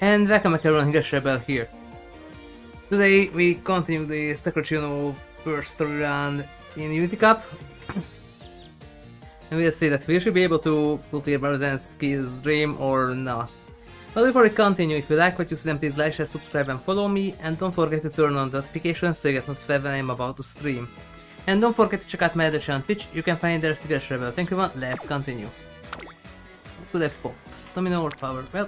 And welcome back everyone, HigurashiRebel here. Today we continue the Sakura Chiyono O first story round in Unity Cup. And we'll see that we should be able to fulfill Maruzensky's dream or not. But before we continue, if you like what you see, then please like, share, subscribe and follow me. And don't forget to turn on notifications so you get notified when I'm about to stream. And don't forget to check out my other channel on Twitch, you can find there HigurashiRebel. Thank you everyone, let's continue. What could I pop? Stamina or power? Well,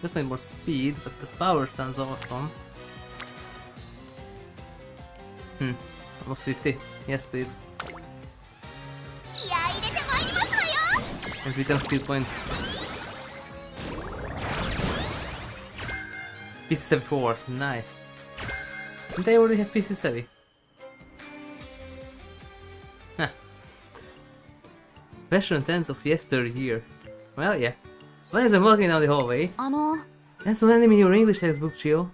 just need more speed, but the power sounds awesome. Almost 50. Yes, please. And return skill points. PC74, nice. And they already have PC7. Huh. Fashion trends of yesteryear. Well, yeah. When I'm walking down the hallway. That's one enemy in your English textbook, Chiyo.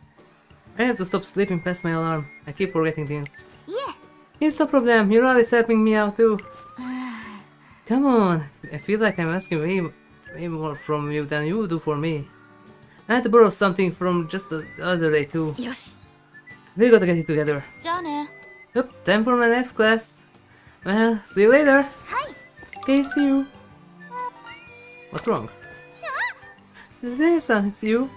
I have to stop sleeping past my alarm. I keep forgetting things. Yeah. It's no problem, you're always helping me out too. Come on, I feel like I'm asking way more from you than you do for me. I had to borrow something from just the other day too. We gotta get it together. Yep, time for my next class. Well, see you later. Okay, see you. What's wrong? There-san, it's you.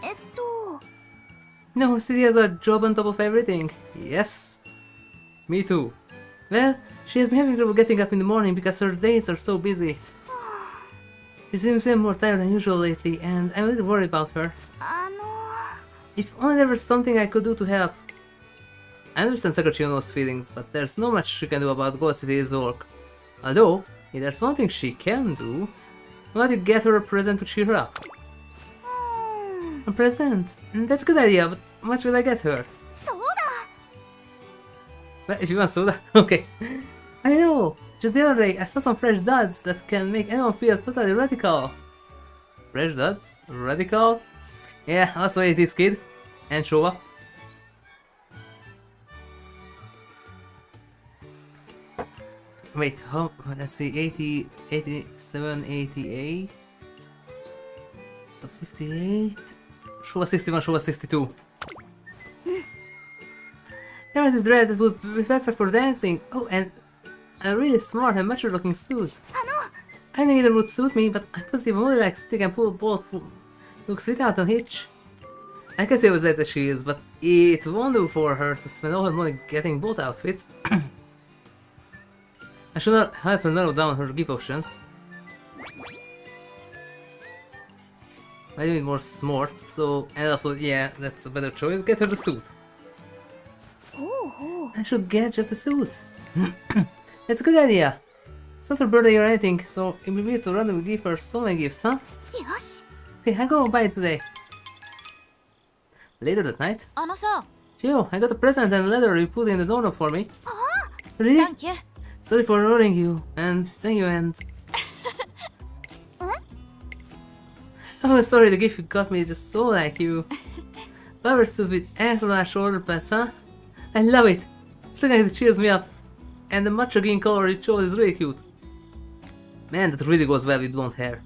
No, City has a job on top of everything. Yes. Me too. Well, she has been having trouble getting up in the morning because her days are so busy. She seems more tired than usual lately, and I'm a little worried about her. If only there was something I could do to help. I understand Sakura Chiyono's feelings, but there's not much she can do about Gold City's work. Although, if there's one thing she can do, why don't you get her a present to cheer her up? A present? That's a good idea, but how much will I get her? Well, if you want soda, okay. I know! Just the other day, I saw some fresh duds that can make anyone feel totally radical. Fresh duds? Radical? Yeah, also ate this kid. And Showa. Wait, how? Let's see, 80, 87, 88. So 58. Showa 61, Showa 62. There was this dress that would be perfect for dancing. Oh, and a really smart and mature looking suit. I think it would suit me, but I'm positive only like stick and pull both looks without a hitch. I can see it was that she is, but it won't do for her to spend all her money getting both outfits. I should not help her narrow down her gift options. I need more smart, so, and also, yeah, that's a better choice. Get her the suit. I should get just a suit. That's a good idea. It's not her birthday or anything, so it'd be weird to randomly give her so many gifts, huh? Okay, I go buy it today. Later that night. Chiyo, I got a present and a letter you put in the doorknob for me. Really? Thank you. Sorry for worrying you, and thank you, and... Oh, sorry, the gift you got me is just so like you. Power suit with ass-on shoulder pads, huh? I love it! It's looking like it cheers me up. And the matcha green color it chose is really cute. Man, that really goes well with blonde hair.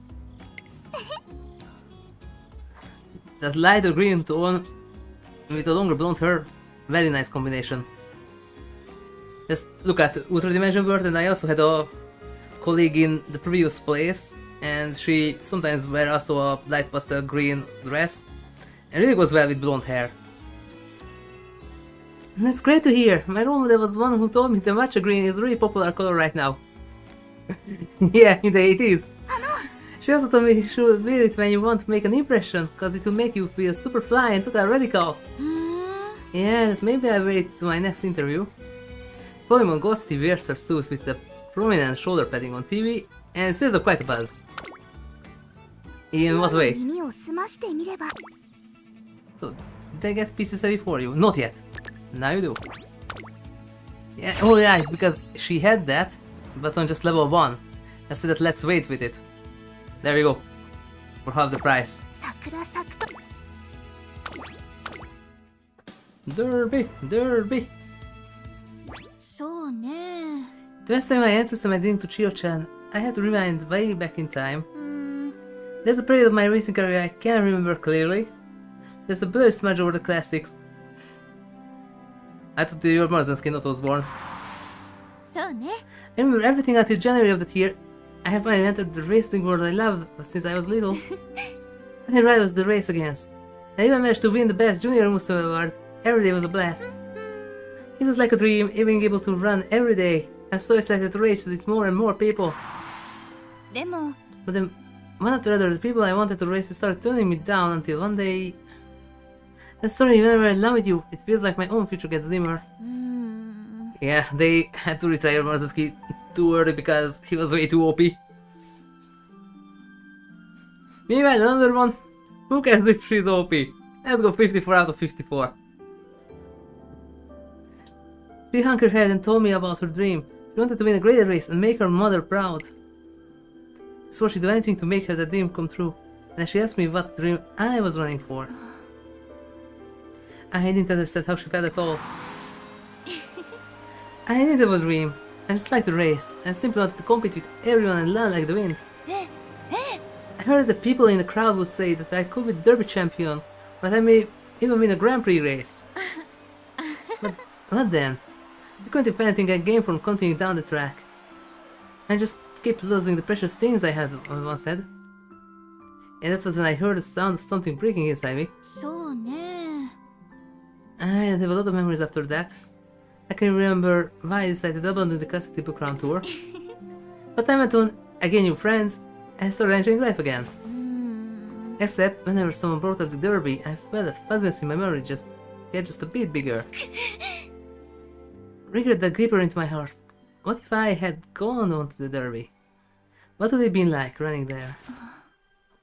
That lighter green tone with a longer blonde hair, very nice combination. Just look at Ultra Dimension World, and I also had a colleague in the previous place, and she sometimes wear also a light pastel green dress, and really goes well with blonde hair. That's great to hear. My role model was one who told me the matcha green is a really popular color right now. Yeah, in the 80s. She also told me you should wear it when you want to make an impression, cause it will make you feel super fly and total radical. Yeah, maybe I'll wear it to my next interview. Pokemon Ghosty wears her suit with the prominent shoulder padding on TV, and it stirs up quite a buzz. In what way? So, did I get PC7 for you? Not yet. Now you do. Yeah, oh yeah, it's because she had that, but on just level 1. I said that let's wait with it. There we go. For half the price. Derby, Derby. The last time I introduced my dream to Chiyo-chan, I had to rewind way back in time. There's a period of my racing career I can't remember clearly. There's a blurry smudge over the classics. I thought you were Maruzensky, not was born. I remember everything until January of that year. I have finally entered the racing world I loved since I was little. My rival was the race against. I even managed to win the best junior Umamusume award. Every day was a blast. It was like a dream, being able to run every day. I'm so excited to race with more and more people. But then, one after another, the people I wanted to race started turning me down until one day... I'm sorry, whenever I laugh with you, it feels like my own future gets dimmer. Yeah, they had to retire Maruzensky too early because he was way too OP. Meanwhile, another one. Who cares if she's OP? Let's go 54 out of 54. She hung her head and told me about her dream. She wanted to win a greater race and make her mother proud. So she'd do anything to make her that dream come true. And she asked me what dream I was running for. I didn't understand how she felt at all. I didn't have a dream. I just liked to race. I simply wanted to compete with everyone and learn like the wind. I heard that people in the crowd would say that I could be the Derby champion, but I may even win a Grand Prix race. But what then? I couldn't have anything I gained from continuing down the track. I just kept losing the precious things I had once had. And that was when I heard the sound of something breaking inside me. I don't have a lot of memories after that. I can remember why I decided to abandon the classic Triple Crown tour. But I went on, I gained new friends, and I started enjoying life again. Except whenever someone brought up the Derby, I felt that fuzziness in my memory get just a bit bigger. Regret dug deeper into my heart. What if I had gone on to the Derby? What would it have been like running there?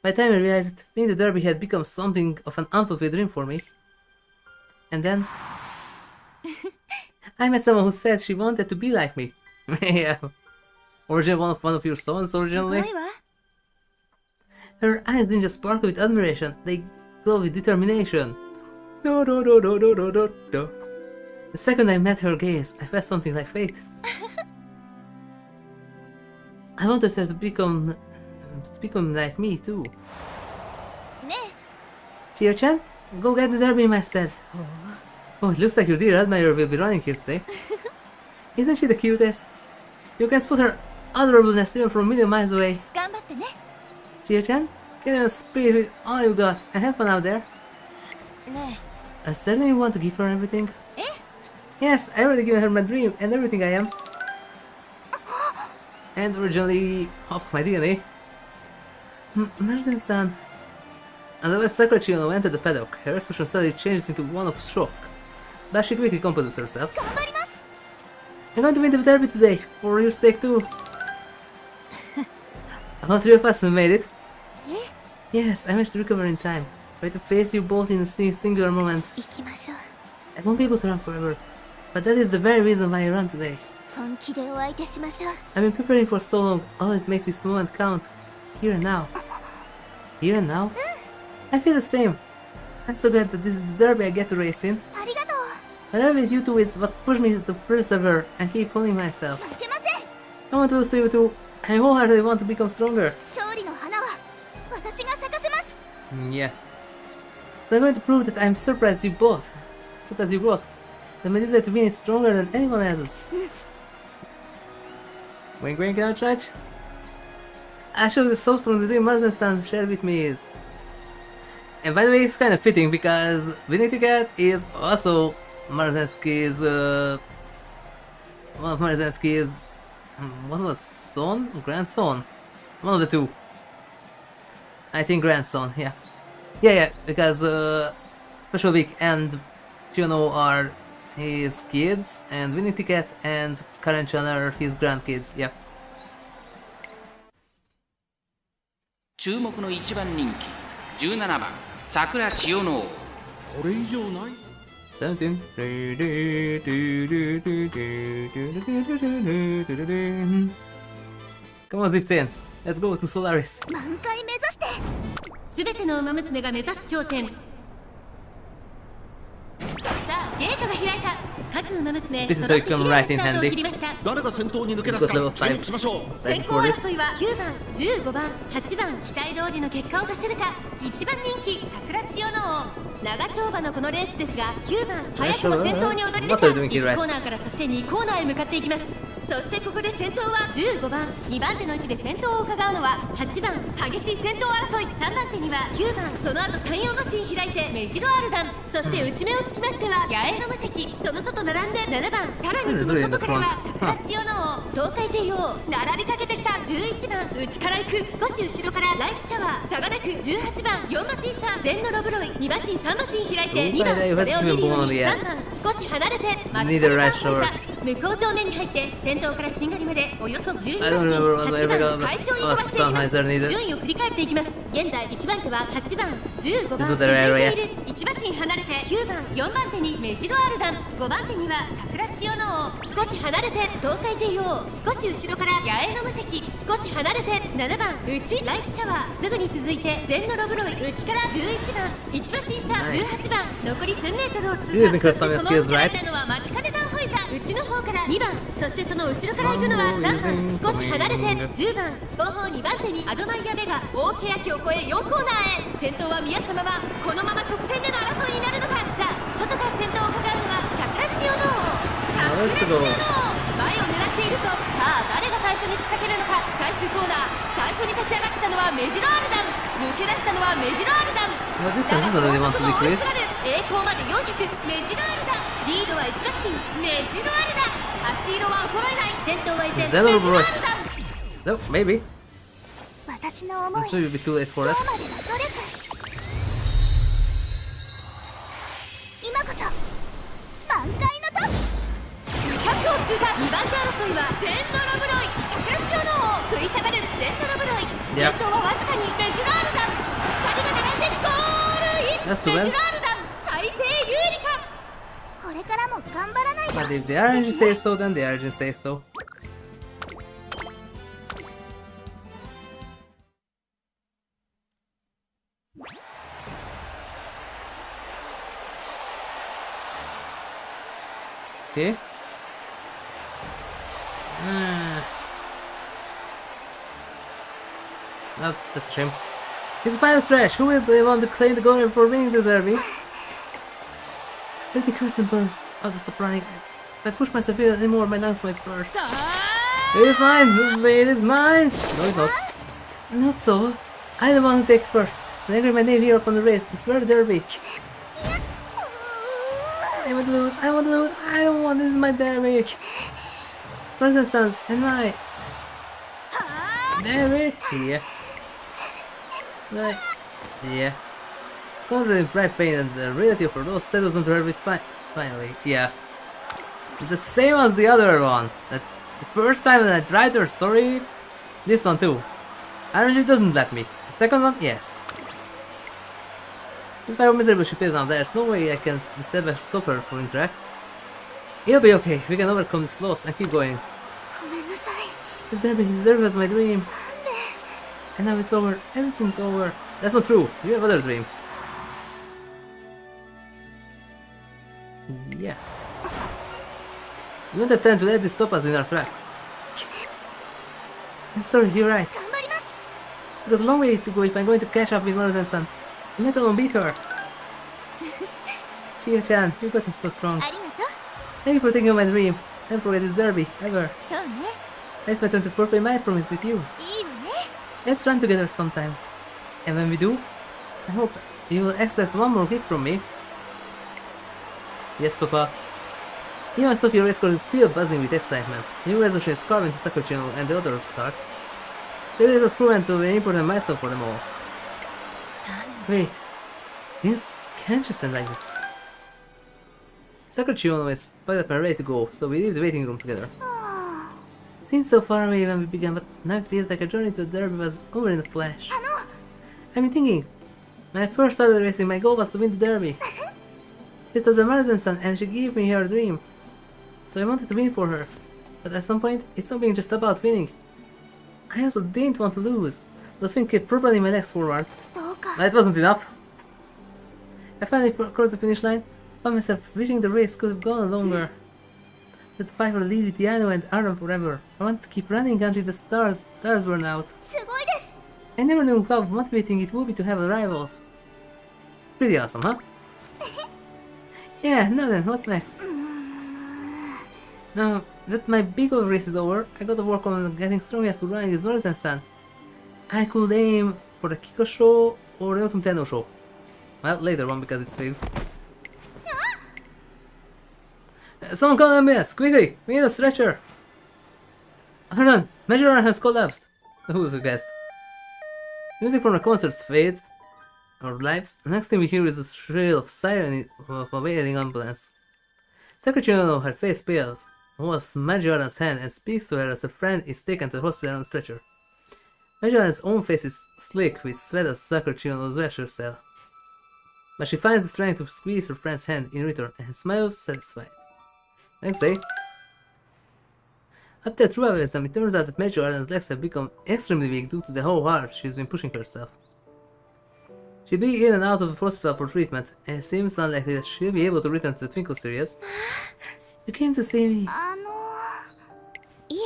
By the time I realized it, winning the Derby had become something of an unfulfilled dream for me. And then... I met someone who said she wanted to be like me. Yeah. Originally one of your sons originally. Her eyes didn't just sparkle with admiration, they glowed with determination. Do, do, do, do, do, do, do, do. The second I met her gaze, I felt something like fate. I wanted her to become like me too. Chiyo-chan, go get the Derby in my stead. Oh, it looks like your dear admirer will be running here today. Isn't she the cutest? You can spot her adorableness even from a million miles away. Chiyo-chan, get on speed with all you got and have fun out there. I certainly want to give her everything. Yes, I already given her my dream and everything I am. And originally half my DNA. Maruzen-san. And as Sakura Chiyono O entered the paddock, her expression suddenly changes into one of shock. But she quickly composes herself. I'm going to win the Derby today, for your sake too. All three of us have made it. Yes, I managed to recover in time. Try to face you both in a singular moment. I won't be able to run forever, but that is the very reason why I run today. I've been preparing for so long, all it makes this moment count. Here and now. Here and now? I feel the same. I'm so glad that this is the Derby I get to race in. My love with you two is what pushed me to persevere and keep holding myself. I want to lose to you two. I wholeheartedly want to become stronger. Yeah. But I'm going to prove that I'm surprised you both. That my desire to win is stronger than anyone else's. Wink wink, outright. I show you so strong the dream Maruzen-san shared with me is. And by the way, it's kind of fitting because winning ticket is also Maruzensky's one of Maruzensky's what was son? Grandson? One of the two. I think grandson, yeah. Yeah, because Special Week and Chiyono are his kids, and winning ticket and Karen-chan are his grandkids, yeah. 注目の一番人気17番桜千代の王これ以上ない17 Come on, Zip-san. Let's go to Solaris. 満開目指してすべての馬娘が目指す頂点さあゲートが開いた。各馬娘 This is 揃って like 綺 come 麗 right なス in タートを handy. 切りました。誰が先頭に抜け出す Because level か注目しましょう。 Right 先行 before this. 争いは9番、15番、8番、期待通りの結果を出せるか。1番人気桜千代の王、長丁場のこのレースですが、9番早くも先頭に躍り出た。 What are you doing here, 1コーナーからそして2コーナーへ向かっていきます。そしてここで先頭は15番、2番手の位置で先頭を伺うのは8番、激しい先頭争い。3番手には9番、その後34馬身開いて目白アルダン、そして内目をつきましては野営の無敵、その外並んで7番、さらにその外からは桜千代の王、東海帝王、並びかけてきた11番、内から行く少し後ろからライスシャワー、差がなく18番、4馬身差、全のロブロイ、2馬身3馬身開いて2番、それを見るように3番、少し離れて松Neither 川 right shower. 向こう上面に入って先頭からしんがりまでおよそ12 I 馬 don't 身、 remember what 8 ever 番 got 会長に飛ばしていきま Spanheiser す。 neither. 順位を振り返っていきます。現在1番手は8番、15番 This is 続 the right いている。1馬身離れて9番、4番手に目白アルダン、5番手には桜千代の王、少し離れて東海帝王、少し後ろから野営の無敵、少し離れて7番、内ライスシャワー、すぐに続いて全のロブロイ、内から11番、1馬身差18番、残り1000メートルを通 Using 過。そ custom してその skills, 内から right? いたのは待ちかねダンホイザー、内の方から2番、そしてその後ろから行くのは3番、少し離れて10番、後方2番手にアドマイヤベガ、大欅を越え4コーナーへ。先頭は見合ったまま、このまま直線での争いになるのか。さあ外から先頭を伺うのは桜千代の王、桜千代の王、前を狙っているぞ。さあ誰が最初に仕掛けるのか。最終コーナー、最初に立ち上がったのはメジロアルダン、抜け出したのはメジロアルダン。 Well, this だが doesn't 後 really 続 want to も追い decrease. すがる。栄光まで400、メジロアルダン、リードは1馬身、メジロアルダン、足色は衰えない。先頭は依然ゼロメジロアル Roy. ダン。 No, maybe. 私の思い This will be too late for 今 that. までの努力、今こそ満開の時。200を通過。2番手争いは全のロブロイ、桜千代の王、食い下がる全のロブロイ、 Yep. 先頭はわずかにメジロアルダン。2人が並んでゴールイン。 That's the メ win. ジロアルダン、大勢有利か。これからも頑張らないと。 But if the RNG says so, then the RNG says so. Okay. Oh, that's a shame. It's Bios Trash. Who will be the one to claim the glory for winning the derby? Let the curtain burns. I'll just stop running. If I push myself in anymore, my lungs might burst. It is mine! It is mine! No, it's not. Not so. I don't want to take first. I agree my name here up on the race. This very derby. I want to lose. I want to lose. I don't want. This is my derby. It's Maruzen-san's and my derby. Yeah. Right. Yeah. Conjuring bright pain and the reality for those settles into her with finally. Yeah. The same as the other one. That the first time that I tried her story, this one too. RNG doesn't let me. The second one, yes. Despite how miserable she feels now, there's no way I can stop her from tracks. It'll be okay. We can overcome this loss and keep going. ごめんなさい。 This derby was my dream. And now it's over. Everything's over. That's not true. You have other dreams. Yeah. We don't have time to let this stop us in our tracks. I'm sorry, you're right. 頑張ります。 It's got a long way to go if I'm going to catch up with Maruzen-san. Let alone beat her. Chiyo-chan, you got us so strong. ありがとう。 Thank you for taking on my dream. Never forget this derby, ever. そうね。 It's my turn to fulfill my promise with you. いいわね。 Let's run together sometime. And when we do, I hope you will accept one more gift from me. Yes, Papa. Even Tokyo Race Course is still buzzing with excitement. New resolution is carved into Sakura Chiyono O and the other hearts. The race has proven to be an important milestone for them all. Wait, things can't just end like this. Sakura Chiyono O is packed up and ready to go, so we leave the waiting room together. Seems so far away when we began, but now it feels like a journey to the derby was over in a flash. あの、 I've been thinking. When I first started racing, my goal was to win the derby. It's the Maruzen-san, and she gave me her dream. So I wanted to win for her. But at some point, it's not being just about winning. I also didn't want to lose. Those things kept propelling my legs forward. どうか。 That wasn't enough. I finally crossed the finish line. found myself wishing the race could have gone longer. That fight would lead with Yano and Aram forever. I wanted to keep running until the stars burn out. すごいです。 I never knew how motivating it would be to have rivals. It's pretty awesome, huh? Yeah, now then, what's next? Now that my big old race is over, I gotta work on getting strong enough to run against Maruzen-san. I could aim for the Kiko show or the Autumn Tenno show. Well, later one because it's fixed. Someone call MS! Quickly! We need a stretcher! Hold on! Major Arm has collapsed! Who would have guessed? Music from the concerts fades. Our lives. The next thing we hear is the shrill of siren of a wailing ambulance. Sakura Chiyono O, her face pales, holds Majora's hand and speaks to her as her friend is taken to the hospital on a stretcher. Majora's own face is slick with sweat as Sakura Chiyono O's rasher cell. But she finds the strength to squeeze her friend's hand in return and smiles satisfied. Next day. After true evaluation, it turns out that Majora's legs have become extremely weak due to the how hard she's been pushing herself. She'll be in and out of the hospital for treatment, and it seems unlikely that she'll be able to return to the Twinkle series. You came to see me. いえ。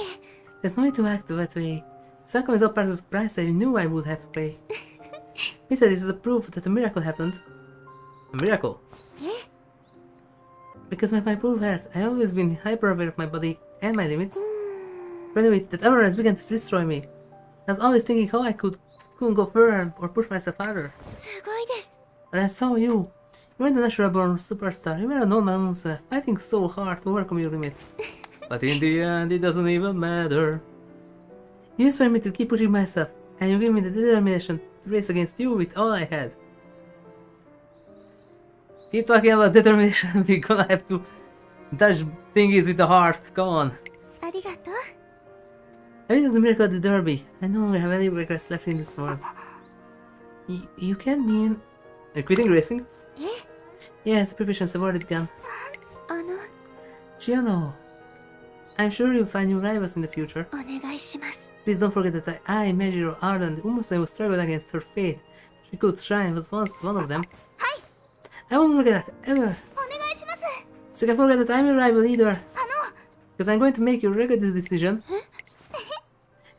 There's no need to act that way. Sakura is all part of the price that you knew I would have to pay. Besides, this is a proof that a miracle happened. A miracle? Because my proof hurt, I've always been hyper aware of my body and my limits. But anyway, that awareness began to destroy me. I was always thinking how I couldn't go further or push myself harder. すごいです。 But I saw you. You weren't a natural born superstar. You were a normal monster, fighting so hard to overcome your limits. But in the end, it doesn't even matter. You inspired me to keep pushing myself, and you gave me the determination to race against you with all I had. Keep talking about determination. We're gonna have to dodge thingies with the heart. Go on. ありがとう。 I witnessed the miracle at the derby. I no longer have any regrets left in this world. You can mean... quitting racing? Yes, the preparations have already begun. あの、 Chiyono, I'm sure you'll find new rivals in the future. お願いします。 Please don't forget that I, Majiro, Arden, and Umamusume who struggled against her fate so she could shine was once one of them. はい。 I won't forget that, ever. お願いします。 So you can forget that I'm your rival either. あの、 Because I'm going to make you regret this decision.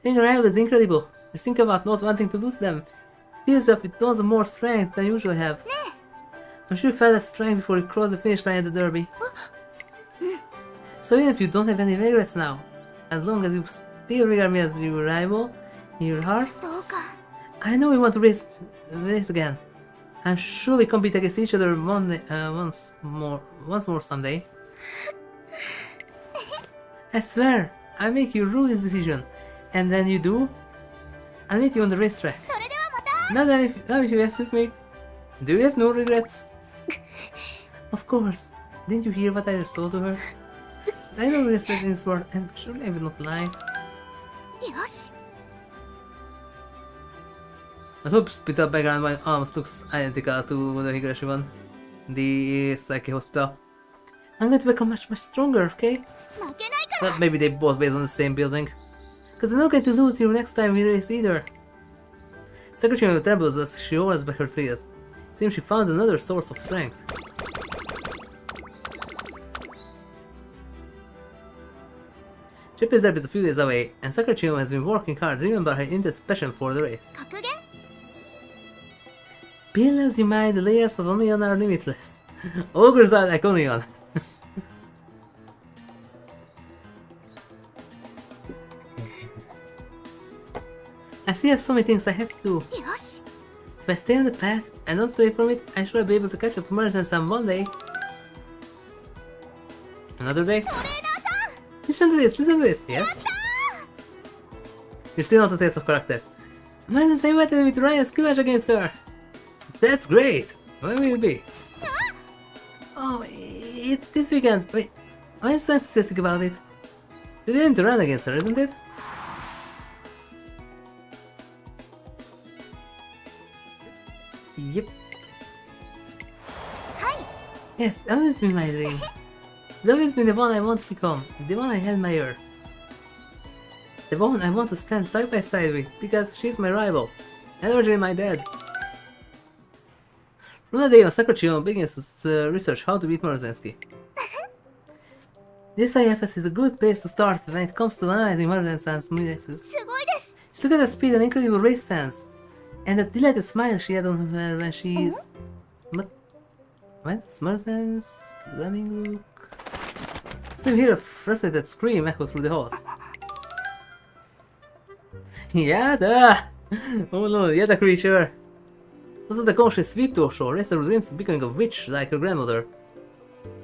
Being a rival is incredible. Just think about not wanting to lose them. Feel yourself with tons of more strength than you usually have. I'm sure you felt that strength before you crossed the finish line at the derby. So even if you don't have any regrets now, as long as you still regard me as your rival in your heart, どうか。 I know we want to race again. I'm sure we compete against each other once more someday. I swear, I'll make you rule this decision. And then you do, I'll meet you on the racetrack. それではまた。 Now if you excuse me, do you have no regrets? Of course. Didn't you hear what I just told to her? I don't regrets left in this world, and surely I will not lie. よし。 I hope with the background my almost looks identical to the Higurashi one. The Psyche Hospital. I'm going to become much stronger, okay? 負けないから。 But maybe they both based on the same building. Because I'm not going to lose you next time we race either. Sakura Chiyono trembles as she holds back her tears. Seems she found another source of strength. Japanese derby is a few days away, and Sakura Chiyono has been working hard, driven by her intense passion for the race. 格言。 Peel as you might, the layers of onion are limitless. Ogres are like onion. I still have so many things I have to do. よし。 If I stay on the path and don't stray from it, I should be able to catch up to Maruzensky one day. Another day? トレーナーさん。 Listen to this, yes? You're still not a test of character. Maruzensky invited me to run a skirmish against her. That's great! When will it be? Oh, it's this weekend. Wait, I'm so enthusiastic about it. You didn't run against her, isn't it? Yep. はい。 Yes, that always been my dream. It's always been the one I want to become, the one I admire. The one I want to stand side by side with, because she's my rival, and originally my dad. From that day on, Sakura Chiyono begins to research how to beat Maruzensky. This IFS is a good place to start when it comes to analyzing Maruzen-san's reflexes. すごいです。 Just look at her speed and incredible race sense. And that delighted smile she had on her when she's... What? Maruzen's running look... Still hear a frustrated scream echo through the halls. Yada! Oh no, Yada creature! Doesn't the conscious sweep to shore, race her dreams of becoming a witch like her grandmother.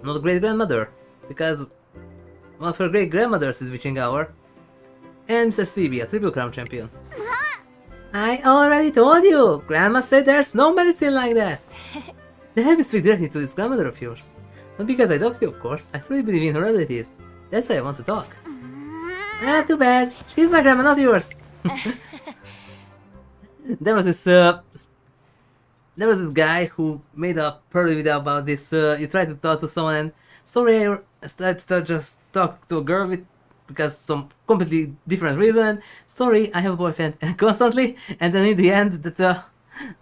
Not a great-grandmother, because one of her great-grandmothers is witching hour. And Mr. CB, a Triple Crown champion. I already told you! Grandma said there's no medicine like that! Then have me speak directly to this grandmother of yours. Not because I doubt you, of course, I truly believe in her abilities. That's why I want to talk. Ah, too bad. She's my grandma, not yours. There was this guy who made a pearly video about this. You try to talk to someone and sorry, I tried to just talk to a girl with because some completely different reason. Sorry, I have a boyfriend and constantly, and then in the end, that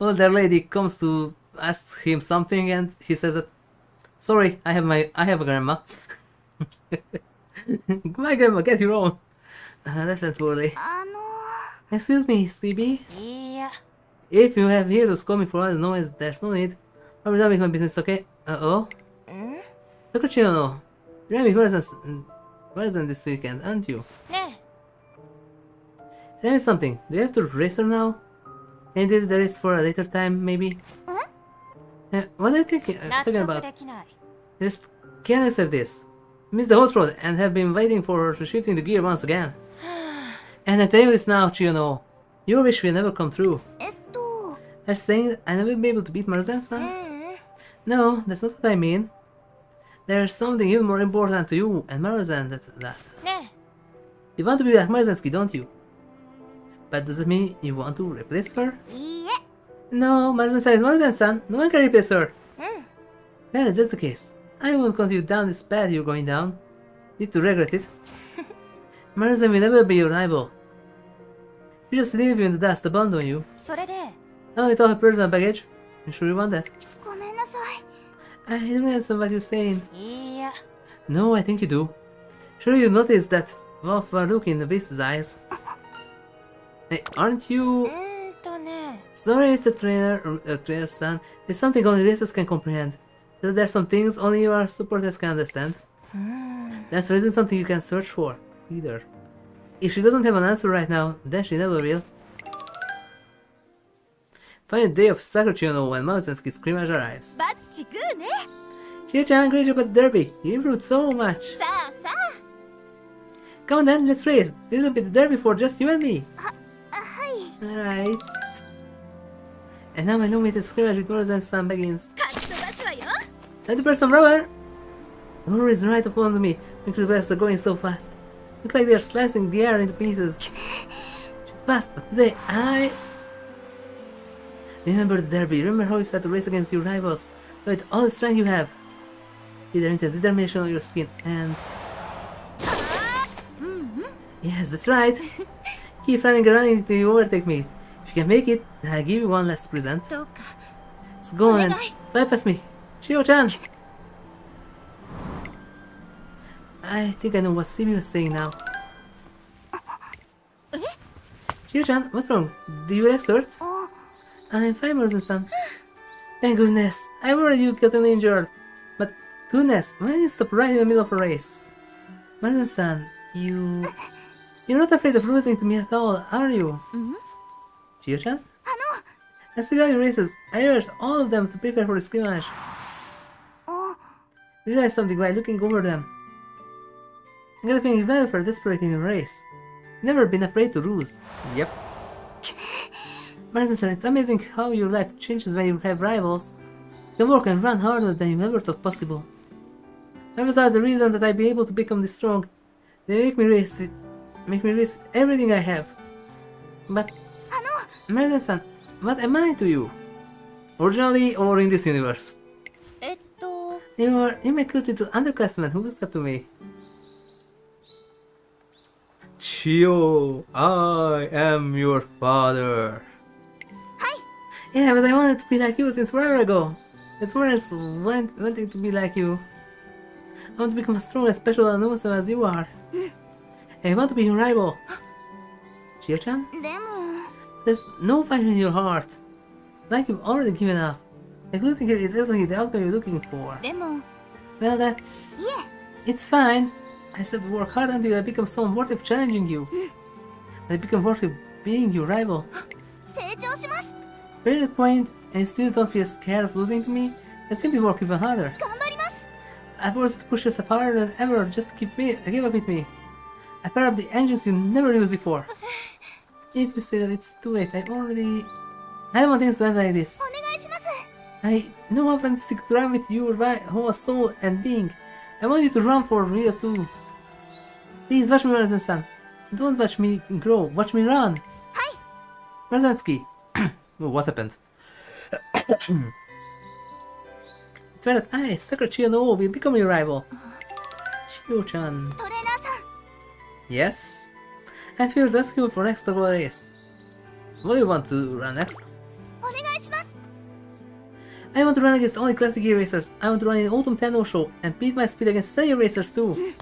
older lady comes to ask him something, and he says that sorry, I have a grandma. My grandma, get your own. That went poorly. Excuse me, CB. いや If you have heroes coming for other noise, there's no need. I'll be done with my business, okay? Uh-oh. Sakura Chiyono O, you're having Maruzen this weekend, aren't you? ね Tell me something, do you have to race her now? And did the race for a later time, maybe? What are you talking 納得 about? できない I just can't accept this. Missed the hot rod and have been waiting for her to shift into gear once again. And I tell you this now, Chiyono O, your wish will never come true. えっと Are you saying I never be able to beat Maruzen-san? No, that's not what I mean. There's something even more important to you and Maruzen than that. ね You want to be like Maruzensky, don't you? But does it mean you want to replace her? いいえ No, Maruzen-san is Maruzen-san. No one can replace her. Well, if that's the case, I won't continue down this path you're going down. Need to regret it. Maruzen will never be your rival. She just leave you in the dust, abandon you. それで Along with all her personal baggage. You sure you want that? ごめんなさい I don't understand what you're saying. いや No, I think you do. Sure you noticed that waffle look in the beast's eyes. Hey, aren't you... ね Sorry, Mr. Trainer-san. There's something only racers can comprehend. There's some things only your supporters can understand. That's isn't something you can search for, either. If she doesn't have an answer right now, then she never will. Final day of Sakura Chiyono O when Maruzensky's scrimmage arrives. バッチグーね Chiyo-chan, great job at the derby. You improved so much. さあさ Come on then, let's race. This'll be the derby for just you and me. あはい Alright. And now my nominated scrimmage with Maruzen-san begins. かっ飛ばすわよ Time to press some rubber! The horror is right in front of me. Wicked blasts are going so fast. Look like they are slicing the air into pieces. She's fast, but today I... Remember the derby. Remember how you felt to race against your rivals. With all the strength you have. Either intense determination on your skin and... Yes, that's right. Keep running and running until you overtake me. If you can make it, then I'll give you one last present. どうか So go on and bypass me. Chiyo-chan! I think I know what Simi was saying now. Chiyo-chan, what's wrong? Do you exert? お I'm fine, Maruzen-san. Thank goodness. I worried you gotten injured. But goodness, why did you stop right in the middle of a race? Maruzen-san, You're not afraid of losing to me at all, are you? Chiyo-chan? あの As the guy races, I urged all of them to prepare for the scrimmage. お Realized something while looking over them. I got a feeling very for desperate in a race. Never been afraid to lose. Yep. Maruzen-san, it's amazing how your life changes when you have rivals. You can work and run harder than you ever thought possible. Rivals are the reason that I be able to become this strong. They make me race with everything I have. But あの Maruzen-san, what am I to you? Originally or in this universe? えっと You're my cute little underclassman who looks up to me. Chiyo, I am your father. Hi. Yeah, but I wanted to be like you since forever ago. It's worse wanting to be like you. I want to become as strong and special and awesome as you are. I want to be your rival. Chiyo-chan? でも There's no fire in your heart. It's like you've already given up. Like losing here is exactly the outcome you're looking for. でも Well, that's... いえ It's fine. I just have to work hard until I become someone worthy of challenging you. And I become worthy of being your rival. 成長します We're at that point, and you still don't feel scared of losing to me? I simply work even harder. 頑張ります I've always to push yourself harder than ever just to give up with me. I fire up the engines you never used before. If you say that it's too late, I don't want things to end like this. お願いします I know I want to stick to run with your whole soul and being. I want you to run for real too. Please watch me, Maruzen-san. Don't watch me grow, watch me run. はい Maruzensky. Oh, what happened? It's right that I, Sakura Chiyono O, will become your rival. Chiyo-chan. トレーナーさん Yes? I feel that's good for next global race. What do you want to run next? お願いします I want to run against only classic gear racers. I want to run in Autumn Tenno Show and beat my speed against Seiya racers too.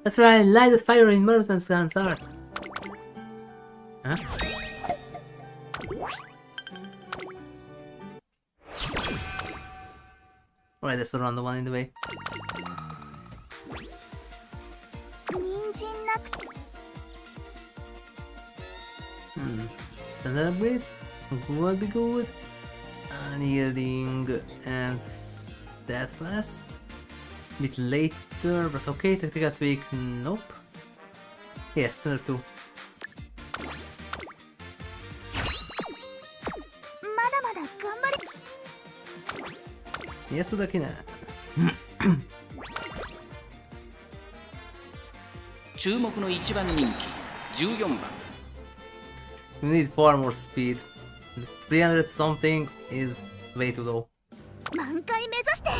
That's where I light the fire in Maruzen-san's heart. Huh? Alright, that's the random one in the way. 人参なくて Standard upgrade would be good. Unyielding and steadfast. Bit later, but okay. Tactical tweak, nope. Yeah, standard 2. まだまだ頑張れ Yes, Dakina. 注目の1番人気14番 We need far more speed. 300 something is way too low. 満開目指して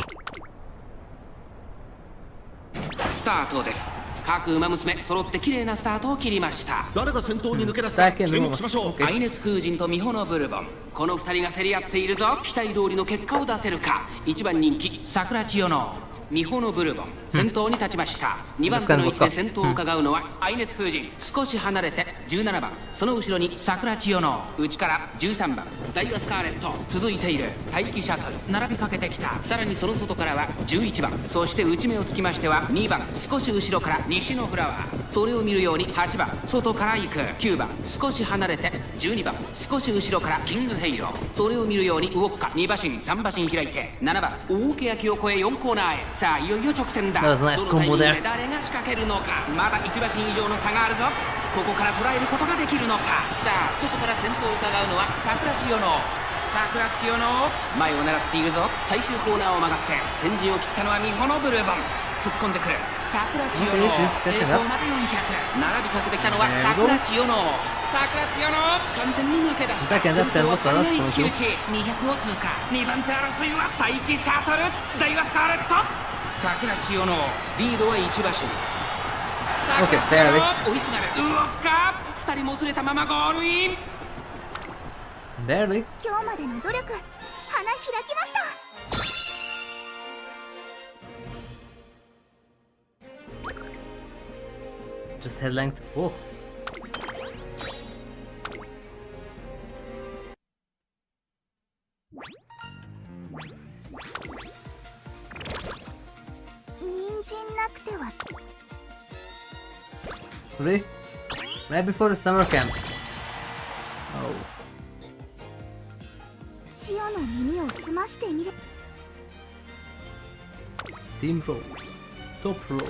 スタートです。各馬娘揃って綺麗なスタートを切りました。誰が先頭に抜け出すか Back in 注目しましょう Okay. アイネス空人とミホのブルボン、この2人が競り合っているぞ。期待通りの結果を出せるか。1番人気桜千代のミホのブルボン先頭に立ちました、2番手の位置で先頭を伺うのはアイネス風神、少し離れて17番、その後ろに桜千代の内から13番ダイワスカーレット続いている、待機シャトル並びかけてきた、さらにその外からは11番、そして内目をつきましては2番、少し後ろから西のフラワー、それを見るように8番外から行く、9番少し離れて12番、少し後ろからキングヘイロー、それを見るようにウォッカ2馬身3馬身開いて7番大け焼きを越え4コーナーへ、さあいよいよ直線だ。 That was a nice どのタイミン combo グ there. で誰が仕掛けるのか、まだ1馬身以上の差があるぞ。ここから捉えることができるのか。さあ外から先頭を伺うのは桜千代の桜千代の前を狙っているぞ。最終コーナーを曲がって先陣を切ったのはミホのブルーボン、突っ込んでくる桜千代の栄光まで400、並びかけてきたのは桜千代の桜千代の完全に抜け出した。先頭は3年一騎打ち200を通過、2番手争いは待機シャトルダイワスカーレット、桜千代のリードは1馬身。 Okay, 桜千代 fairly. の追いすがるウォッカー、2人もつれたままゴールイン。 Barely. 今日までの努力花開きました Just head length. Oh. Really? Right before the summer camp. Oh. 千代の耳を澄ましてみる Team ropes. Top road.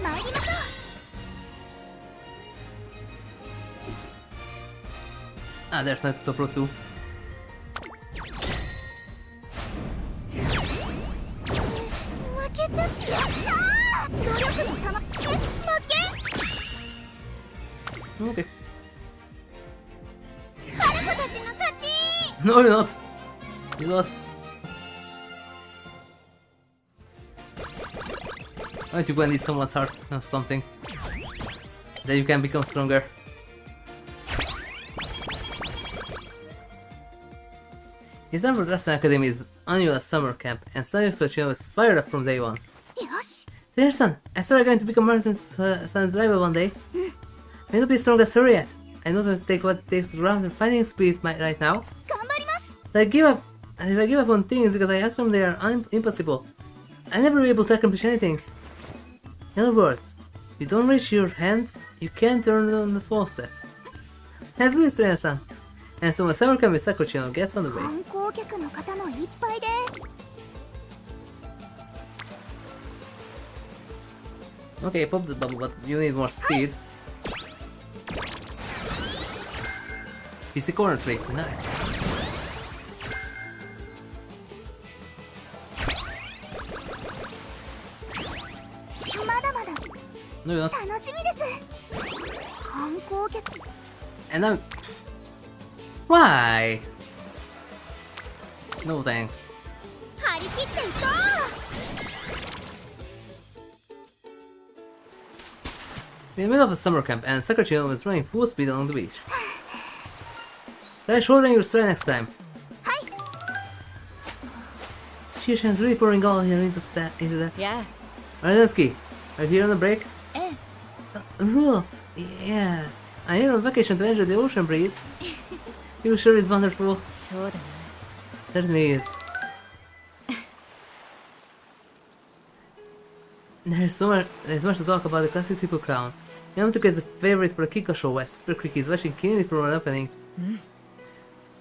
参りましょ Ah, there's not top road too. う負けちゃったやったー努力の玉負け Okay. ハルコたちの勝ち No, you're not. You lost. Why don't you go and eat someone's heart or something? Then you can become stronger. His Stanford Wrestling Academy's annual summer camp, and Sakura Chiyono is fired up from day one. よし Trainer-san, I thought I'm going to become Maruzen-san's rival one day. May not be strong as her yet. I know to take what it takes to ground and fighting spirit right now. 頑張ります If I give up on things because I assume they are impossible, I'll never be able to accomplish anything. In other words, if you don't reach your hand, you can't turn on the faucet. That's good, Trainer-san. And so when summer camp with Sakura Chiyono gets on the way. 観光客の方もいっぱいで Okay, pop the bubble, but you need more speed. PC corner trick, nice. No, you're not. 楽しみです観光客 And now... Why? No thanks. 張り切っていこ We're in the middle of a summer camp and Sakura Chiyono is running full speed along the beach. Try shouldering your stride next time. うはい Chiyo-chan's really pouring all here into that. Yeah. Maruzensky, are you here on a break? ええ Wolf, yes. I'm here on vacation to enjoy the ocean breeze. You sure is wonderful. そうだな Certainly is. There's much to talk about the classic Triple Crown. Yamato is the favorite for the Kika show, while Super Creek is watching keenly for an opening.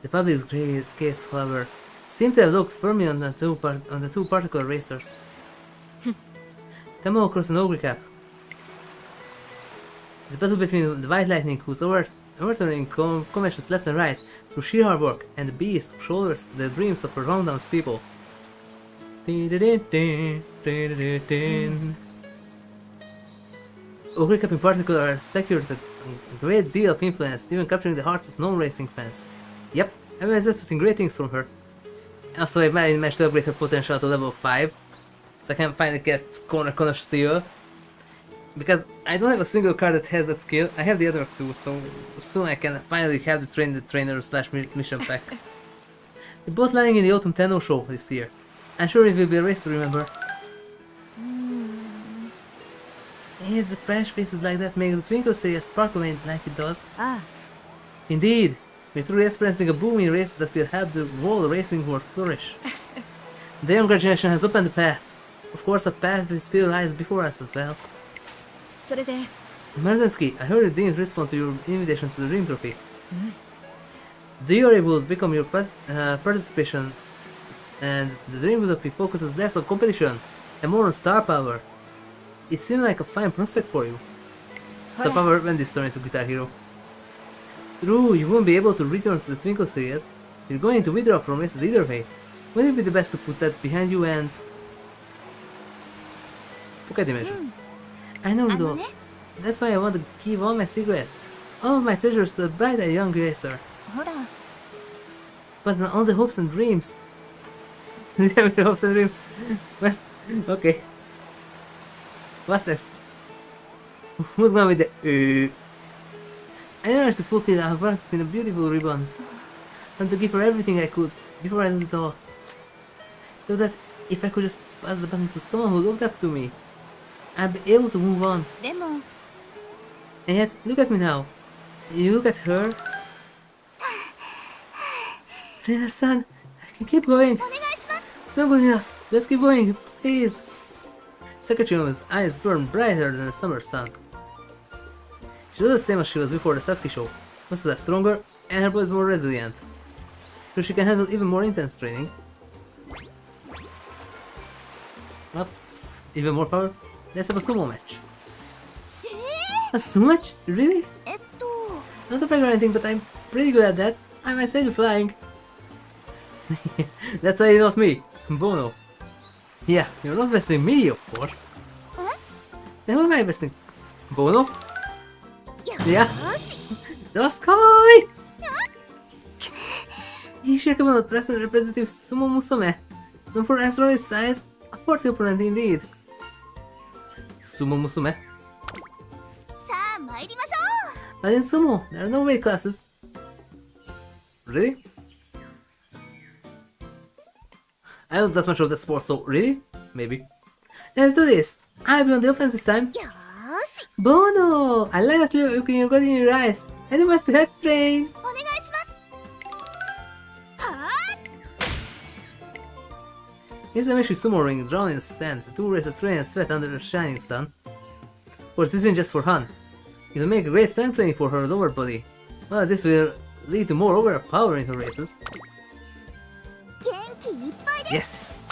The public's great case, however, seemed to have looked firmly on the two particular racers. Come across an ogre cap. The battle between the White Lightning, who's overturning conventions left and right through sheer hard work, and the Beast, who shoulders the dreams of her roundhouse people. Ogre Cup in particular has secured a great deal of influence, even capturing the hearts of non-racing fans. Yep, I'm expecting great things from her. Also, I managed to upgrade her potential to level 5, so I can finally get Corner Steel. Because I don't have a single card that has that skill, I have the other two, so soon I can finally have the trainer slash mission pack. We're both landing in the Autumn Tenno show this year. I'm sure it will be a race to remember. It's the fresh faces like that make the Twinkle series sparkle like it does. あ Indeed, we're truly experiencing a boom in races that will help the world racing world flourish. The younger generation has opened the path. Of course, a path will still lies before us as well. それで Maruzensky, I heard you didn't respond to your invitation to the Dream Trophy. The jury will become your participation, and the Dream Trophy focuses less on competition and more on star power. It seemed like a fine prospect for you. Star power when this turned into Guitar Hero. True, you won't be able to return to the Twinkle series. You're going to withdraw from races either way. Wouldn't it be the best to put that behind you and... Pocket imagine. I know, Rudolph. That's why I want to keep all my secrets, all of my treasures to a bright-eyed young racer. ほら But all the hopes and dreams. Hopes and dreams. Well, okay. What's next? Who's going with the I managed to fulfill our work with a beautiful ribbon. I want to give her everything I could before I lose it all. So that if I could just pass the button to someone who looked up to me, I'd be able to move on. でも And yet, look at me now. You look at her. Trainer-san, I can keep going. お願いします It's not good enough. Let's keep going, please. Sakura Chiyono's eyes burn brighter than the summer sun. She's not the same as she was before the Sasuke show. Muscles are stronger, and her body is more resilient. So she can handle even more intense training. Up, even more power. Let's have a sumo match. A sumo match? Really? えっと Not a brag or anything, but I'm pretty good at that. I might say you flying. That's why you're not me, Bono. Yeah, you're not besting me, of course. Then who am I besting? Bono? よ Yeah. し Doskoi! Ishikawa wrestling representative Umamusume. Known for Astro's size, a portly opponent indeed. Umamusume. さあ参りましょ But in sumo, there are no weight classes. Really? I don't that much of the sport, so really? Maybe. Let's do this! I'll be on the offense this time! よーし Bono! I like that you're looking your body in your eyes! And you must have train! お願いしますは Here's the Meshi sumo ring drawn in sand. The two races train and sweat under the shining sun. Of course, this isn't just for fun. It'll make great strength training for her lower body. Well, this will lead to more overall power in her races. 元気いっぱいで Yes!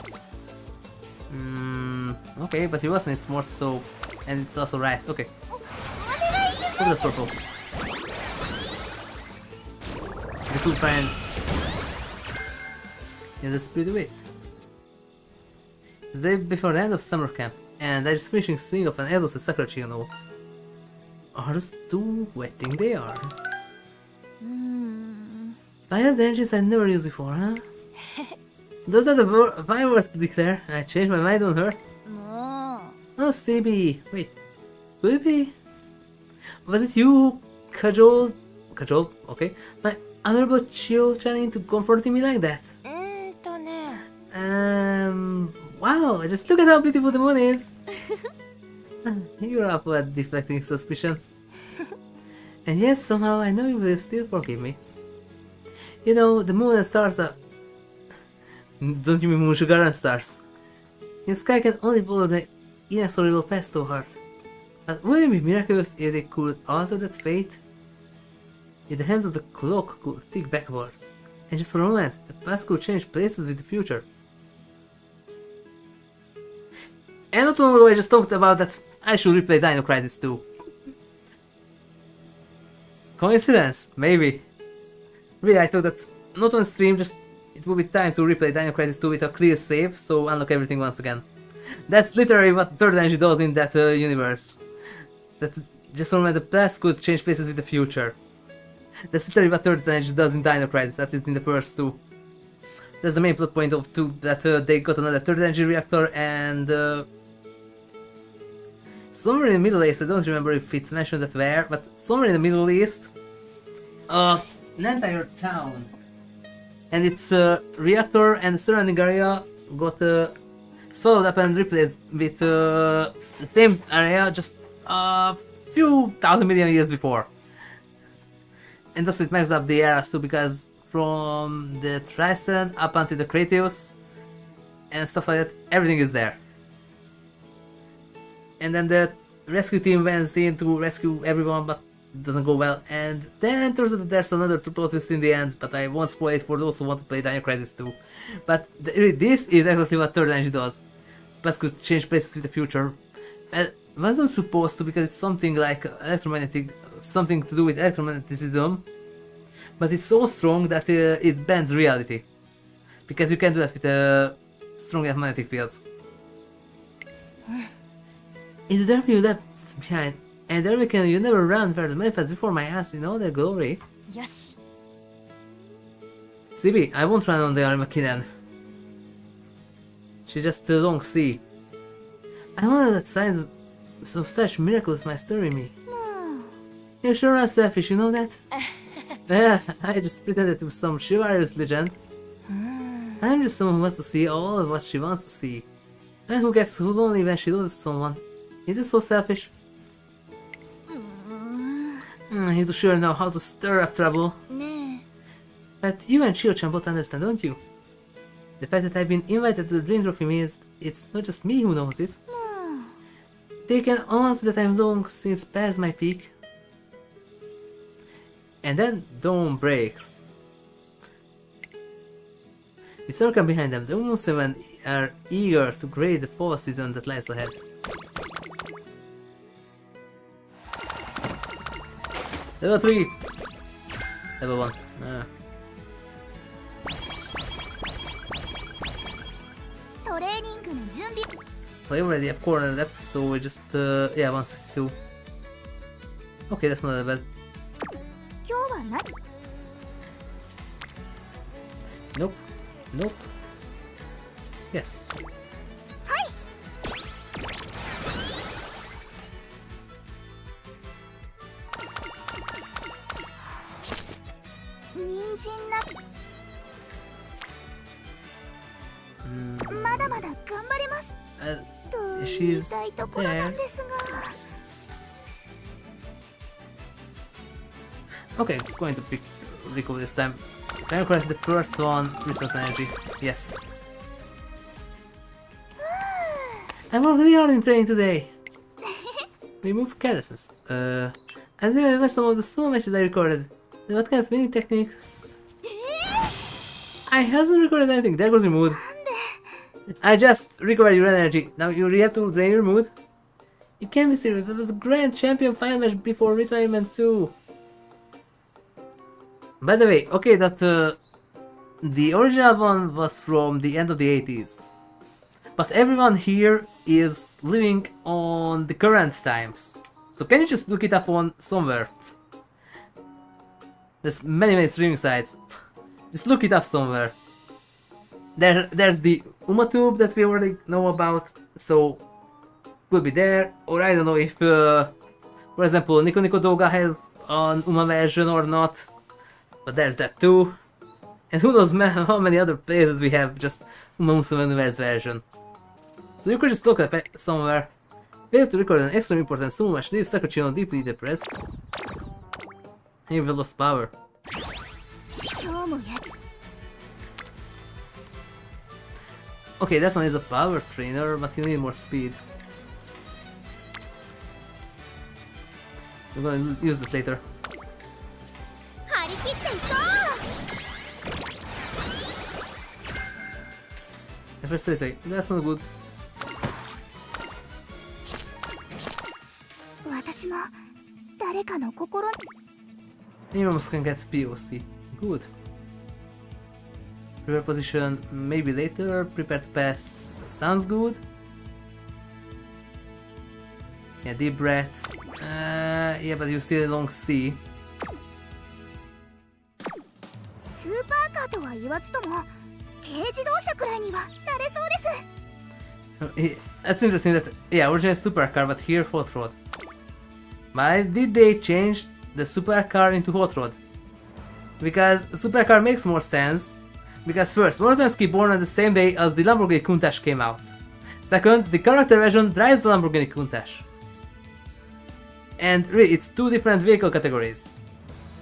Okay, but he also needs more, so... And it's also rice, okay. お願いします Oh, that's purple. The two friends. In the spirit of it. It's the day before the end of summer camp, and I just finishing seeing of an exhausted Sakura Chiyono O. Are those two wetting they are? うーん Fire the engines I never used before, huh? Those are the fireworks to declare. I changed my mind on her. も Oh, CB. Wait. Could it be? Was it you, Kajol? Kajol? Okay. My honorable Chiyo trying to comfort me like that? うね Wow, just look at how beautiful the moon is. You're up at deflecting suspicion. And yet somehow I know you will still forgive me. You know, the moon and stars are... Don't you mean moon, sugar and stars? The sky can only follow the inexorable path to heart. But wouldn't it be miraculous if they could alter that fate? If the hands of the clock could tick backwards, and just for a moment, the past could change places with the future. And not only I just talked about that I should replay Dino Crisis 2. Coincidence? Maybe. Really, I thought that not on stream, just it would be time to replay Dino Crisis 2 with a clear save, so unlock everything once again. That's literally what third engine does in that universe. That just for a moment the past could change places with the future. That's literally what third engine does in Dino Crisis, at least in the first two. That's the main plot point of 2, that they got another third engine reactor and... somewhere in the Middle East, I don't remember if it's mentioned that where, but somewhere in the Middle East, an entire town and its reactor and surrounding area got swallowed up and replaced with the same area just a few thousand million years before. And thus it messes up the eras too, because from the Triton up until the Kratos and stuff like that, everything is there. And then the rescue team went in to rescue everyone, but it doesn't go well. And then turns out that there's another plot twist in the end, but I won't spoil it for those who want to play Dino Crisis 2. But this is exactly what third engine does. Past could change places with the future. And wasn't supposed to, because it's something like electromagnetic, something to do with electromagnetism. But it's so strong that it bends reality. Because you can do that with strong magnetic fields. It's there you left behind, and there we can you never run where the manifest before my ass in all their glory. よし CB, I won't run on the Armakinan. She's just a long sea. I wonder that side of such miracles might stir in me. You're sure I'm selfish, you know that? Yeah, I just pretended it was some chivalrous legend. I'm just someone who wants to see all of what she wants to see. And who gets so lonely when she loses someone. Is it so selfish? You do sure know how to stir up trouble. ね But you and Chiyo-chan both understand, don't you? The fact that I've been invited to the Dream Trophy means it's not just me who knows it. They can answer that I'm long since past my peak. And then dawn breaks. With Sarkhan behind them, the Umamusume are eager to grade the fall season that lies ahead. Level 3! Level 1.トレーニングの準備 We already have corner left, so we just, yeah, 162. Okay, that's not that bad. 今日は何 Nope. Nope. Yes. 人参なまだまだ頑張ります と言い she's たいところなん there. ですが Okay, going to pick Rico this time. Can I correct the first one? Resource energy. Yes. I worked really hard in training today. Remove carelessness. I remember some of the sumo matches I recorded. What kind of winning techniques? I hasn't recorded anything. There goes your mood. I just recovered your energy. Now you really have to drain your mood. You can't be serious. That was the grand champion final match before retirement too. By the way, okay, that the original one was from the end of the 80s. But everyone here is living on the current times. So can you just look it up on somewhere? There's many streaming sites. Just look it up somewhere. There's the Umamusume that we already know about, so could be there. Or I don't know if, for example, Nico Nico Doga has an Uma version or not. But there's that too. And who knows how many other places we have just Umamusume Universe version. So you could just look up somewhere. Failed to record an extremely important sumo match leaves Sakura Chiyono deeply depressed. He will lost power. 今日もや Okay, that one is a power trainer, but you need more speed. We're gonna use it later. 張り切っていこ First wait, that's not good. う私も誰かの心に You almost can get POC. Good. Prepare position maybe later. Prepare to pass sounds good. Yeah, deep breaths. Yeah, but you still don't see. スーパーカーとは言わずとも軽自動車くらいにはなれそうです That's interesting that, yeah, originally supercar, but here hot rod. But did they change the supercar into hot rod? Because supercar makes more sense. Because first, Maruzensky born on the same day as the Lamborghini Countach came out. Second, the character version drives the Lamborghini Countach. And really, it's two different vehicle categories.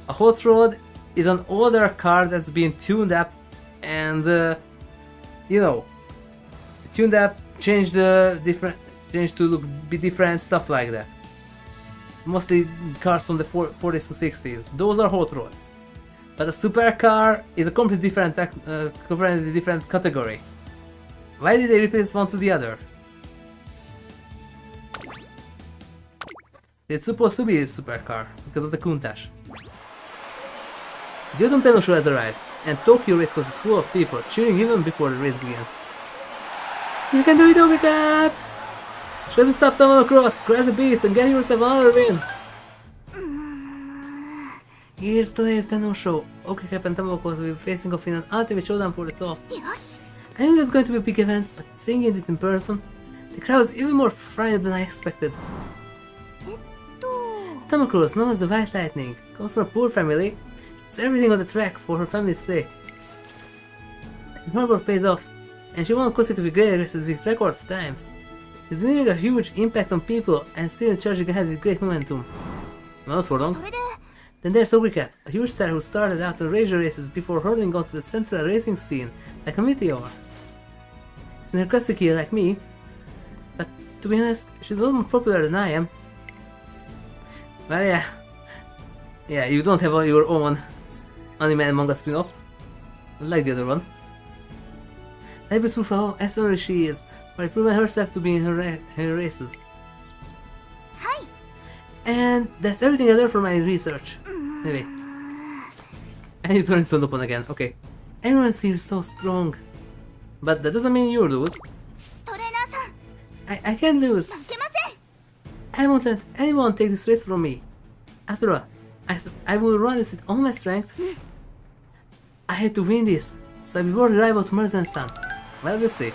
A hot rod is an older car that's been tuned up and, you know, tuned up, changed to look be different, stuff like that. Mostly cars from the 40s to 60s. Those are hot rods. But a supercar is a completely different category. Why did they replace one to the other? It's supposed to be a supercar because of the Countach. The Autumn Tenno Show has arrived, and Tokyo Racecourse is full of people cheering even before the race begins. You can do it, Obicat! She has to stop Tamano Cross, crash the beast, and get yourself another win! Here's today's Tenno Show. Okicap and Tamano Cross will be facing off in an ultimate showdown for the top. よし I knew it was going to be a big event, but seeing it in person, the crowd was even more frightened than I expected. と Tamano Cross, known as the White Lightning, comes from a poor family. It's everything on the track for her family's sake. Her work pays off, and she won consecutive great races with record times. She's been leaving a huge impact on people and still charging ahead with great momentum. Well, not for long. それで Then there's Ogrecap, a huge star who started out on razor races before hurling onto the central racing scene like a meteor. She's an sarcastic kid like me, but to be honest, she's a lot more popular than I am. Well, yeah, you don't have your own anime and manga spin-off, like the other one. I'd be for how excellent she is, by proving herself to be in her races. はい And that's everything I learned from my research. Anyway. And you turn into an open again, okay. Everyone seems so strong. But that doesn't mean you lose. トレーナーさん I can't lose. 負けません I won't let anyone take this race from me. After all, I will run this with all my strength. I have to win this, so I'll be more reliable to Maruzen-san. Well, we'll see.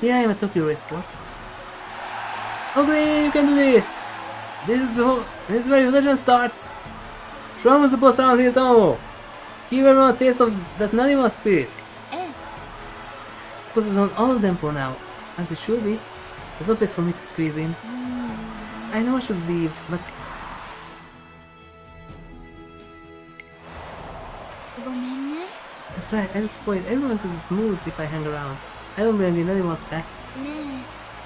Here I am at Tokyo Racecourse. Oh great, you can do this! This is where your legend starts! Show me the boss around here, Tomo! Give everyone a taste of that Nanima spirit! ええ Suppose it's on all of them for now, as it should be. There's no place for me to squeeze in. I know I should leave, but ごめんね。 that's right, I just spoiled everyone's smooth if I hang around. I don't really need anyone's back. ね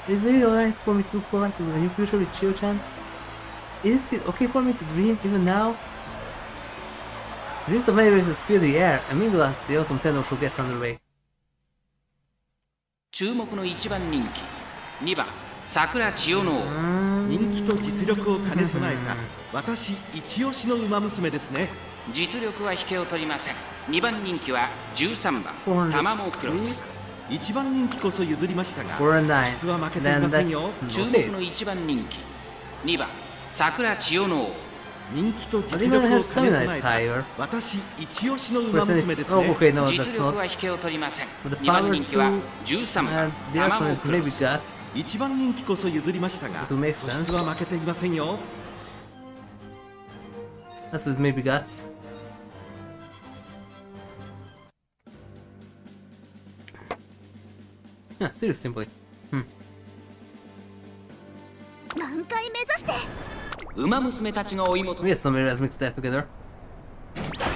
Is it really alright for me to look forward to a new future with Chiyo-chan? Is it okay for me to dream even now? Dreams of many races fill the air, and meanwhile the autumn tenno show gets underway. 注目の1番人気2番桜千代の王人気と実力を兼ね備えた私一押しの馬娘ですね。実力は引けを取りません。2番人気は13番タマモクロス。 一番人気こそ譲りましたが4-9素質は負けていませんよ。注目の1番人気2番桜千代の王人気と実力を兼ね備えた私一押しの馬娘ですね。 Okay, no, 実 that's 力 not. は引けを取りません。 But the 2番 power 人気は to 13 the 番 other タマ one モ is クロ maybe ス。 guts. 一番人気こそ譲りましたが It will make 素 sense. 質は負けていませんよ。 That's with maybe guts. Yeah, seriously, simply. 満開目指して。馬娘たちが追い求 We め have some areas mixed that together.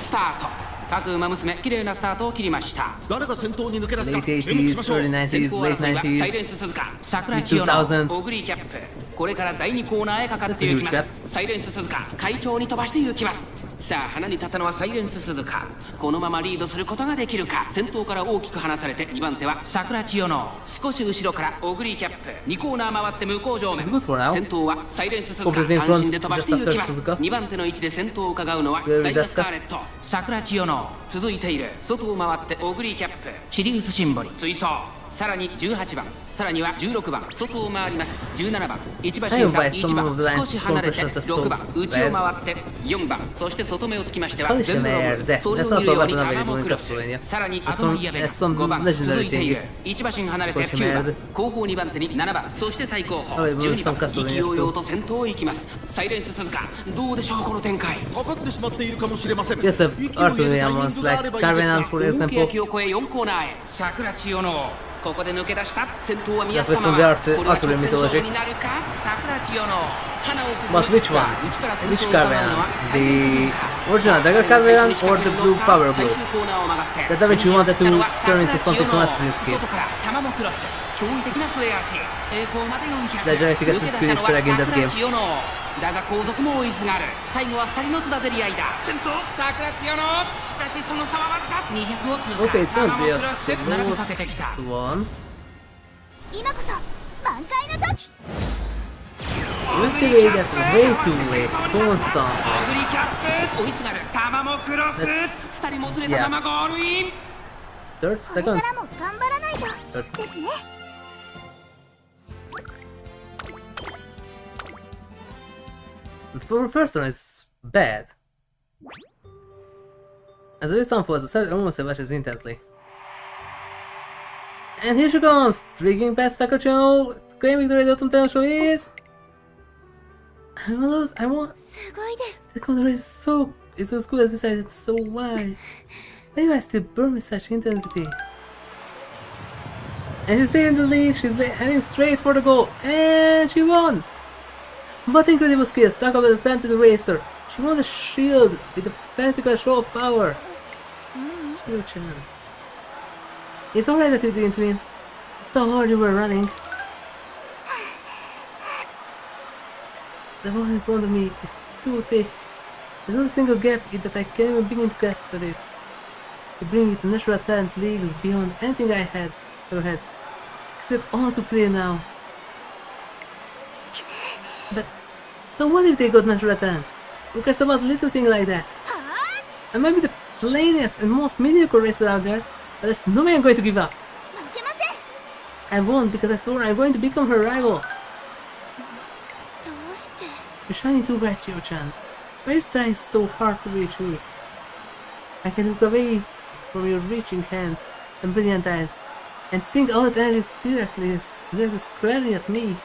スタート。各馬娘綺麗なスタートを切りました。誰が先頭に抜け出すか Late 注目しま 80s, しょう。 early 先 90s, 頭 late 争いはサイレン 90s. ス鈴鹿桜千代の 2000s オグリーキャップ。これから第2コーナーへかかっていきま That's a huge す。サイレンス鈴鹿快調に飛ばして行きます。さあ花に立ったのはサイレンス鈴鹿。このままリードすることができるか。先頭から大きく離されて2番手は桜千代の少し後ろからオグリーキャップ。2コーナー回って向こう上面。 It's good for now. 先頭はサイレンス鈴鹿 Focus in 単 front 身で飛ばして行きます just after Suzuka. 2番手の位置で先頭を伺うのは Where ダイ we ヤ discuss? スカーレット桜千代の続いている外を回ってオグリーキャップシリウスシンボリ追走さらに18番さらには16番外を回ります17番1馬審査 I don't buy 1 some 番 of the lines 少し離れて compressions are so 6番内を bad. 回って4番そして外目をつきましては Polish 全部ロ merde. ールそれ That's を also 見るよう a に weapon タマ available モ in クロス Castlevania. さらに That's アトマ some- イアベル that's some 5番 legendary 続いている thing. 1馬身離れて Polish 9番 merde. 後方2番手に7番そして最後方 Available in 12 some 番 Castlevania 意気揚 too. 々と先頭を行きますサイレンス鈴鹿どうでしょうこの展開かかってしまっているかもしれません。 Yes, I've 勢いよくタイミン Arthurian グ ones があれ like ばいいです Carvenan が for 大 example. 欅を越え4コーナーへ桜千代のここで抜け出した先頭は宮 That was 田 from マ the これは Arthurian 直線勝負 mythology. になるか桜千代の花を進 But む which さあ one? 内から先 Which 頭を伺うの Carvenan? は The original Dagger Carvenan or the blue Power 最 Blue? 終コーナーを曲がって That eventually wanted to turn into something 桜千代の Maruzensky. 外から玉もクロス驚異的な末足栄光まで400 The genetic 抜け出したの is dragging は that 桜 game. 千代のだが後続も追いすがる最後は2人のつばぜり合いだ先頭桜千代のしかしその差はわずか200を通過 Okay, it's gonna 玉 be も a クロス並びかけてきた close one. 今こそ満開の時。 Activate that way too late. Constant. オグリキャップ追いすがる玉もクロ That's- ス2人もずれたままゴールイン Third, こ second. れからも頑張らないと Third. ですね。 The first one is bad. As a result, for the second almost watches intently. And here she comes, streaking past Sakura Chiyono O, claiming the autumn tenno show is. I want. すごいです。 The control is so. It's as good as this side, it's so wide. Why do I still burn with such intensity? And she's staying in the lead, she's heading straight for the goal, and she won! What incredible skills, talk about the talented racer. She won the shield with a practical show of power. Chiyo-chan. It's alright that you didn't win. I saw how hard you were running. The one in front of me is too thick. There's not a single gap in that I can't even begin to grasp at it. You bring it to natural talent leagues beyond anything I had ever had. Except all too clear now. But so what if they got natural talent? Who cares about little thing like that? は I might be the plainest and most mediocre racer out there, but there's no way I'm going to give up. あ、負けません。 I won't because I swore I'm going to become her rival. どうして。 You're shining too bright, Chiyo-chan. Why are you trying so hard to reach me? I can look away from your reaching hands and brilliant eyes and think all that energy is directly squarely at me.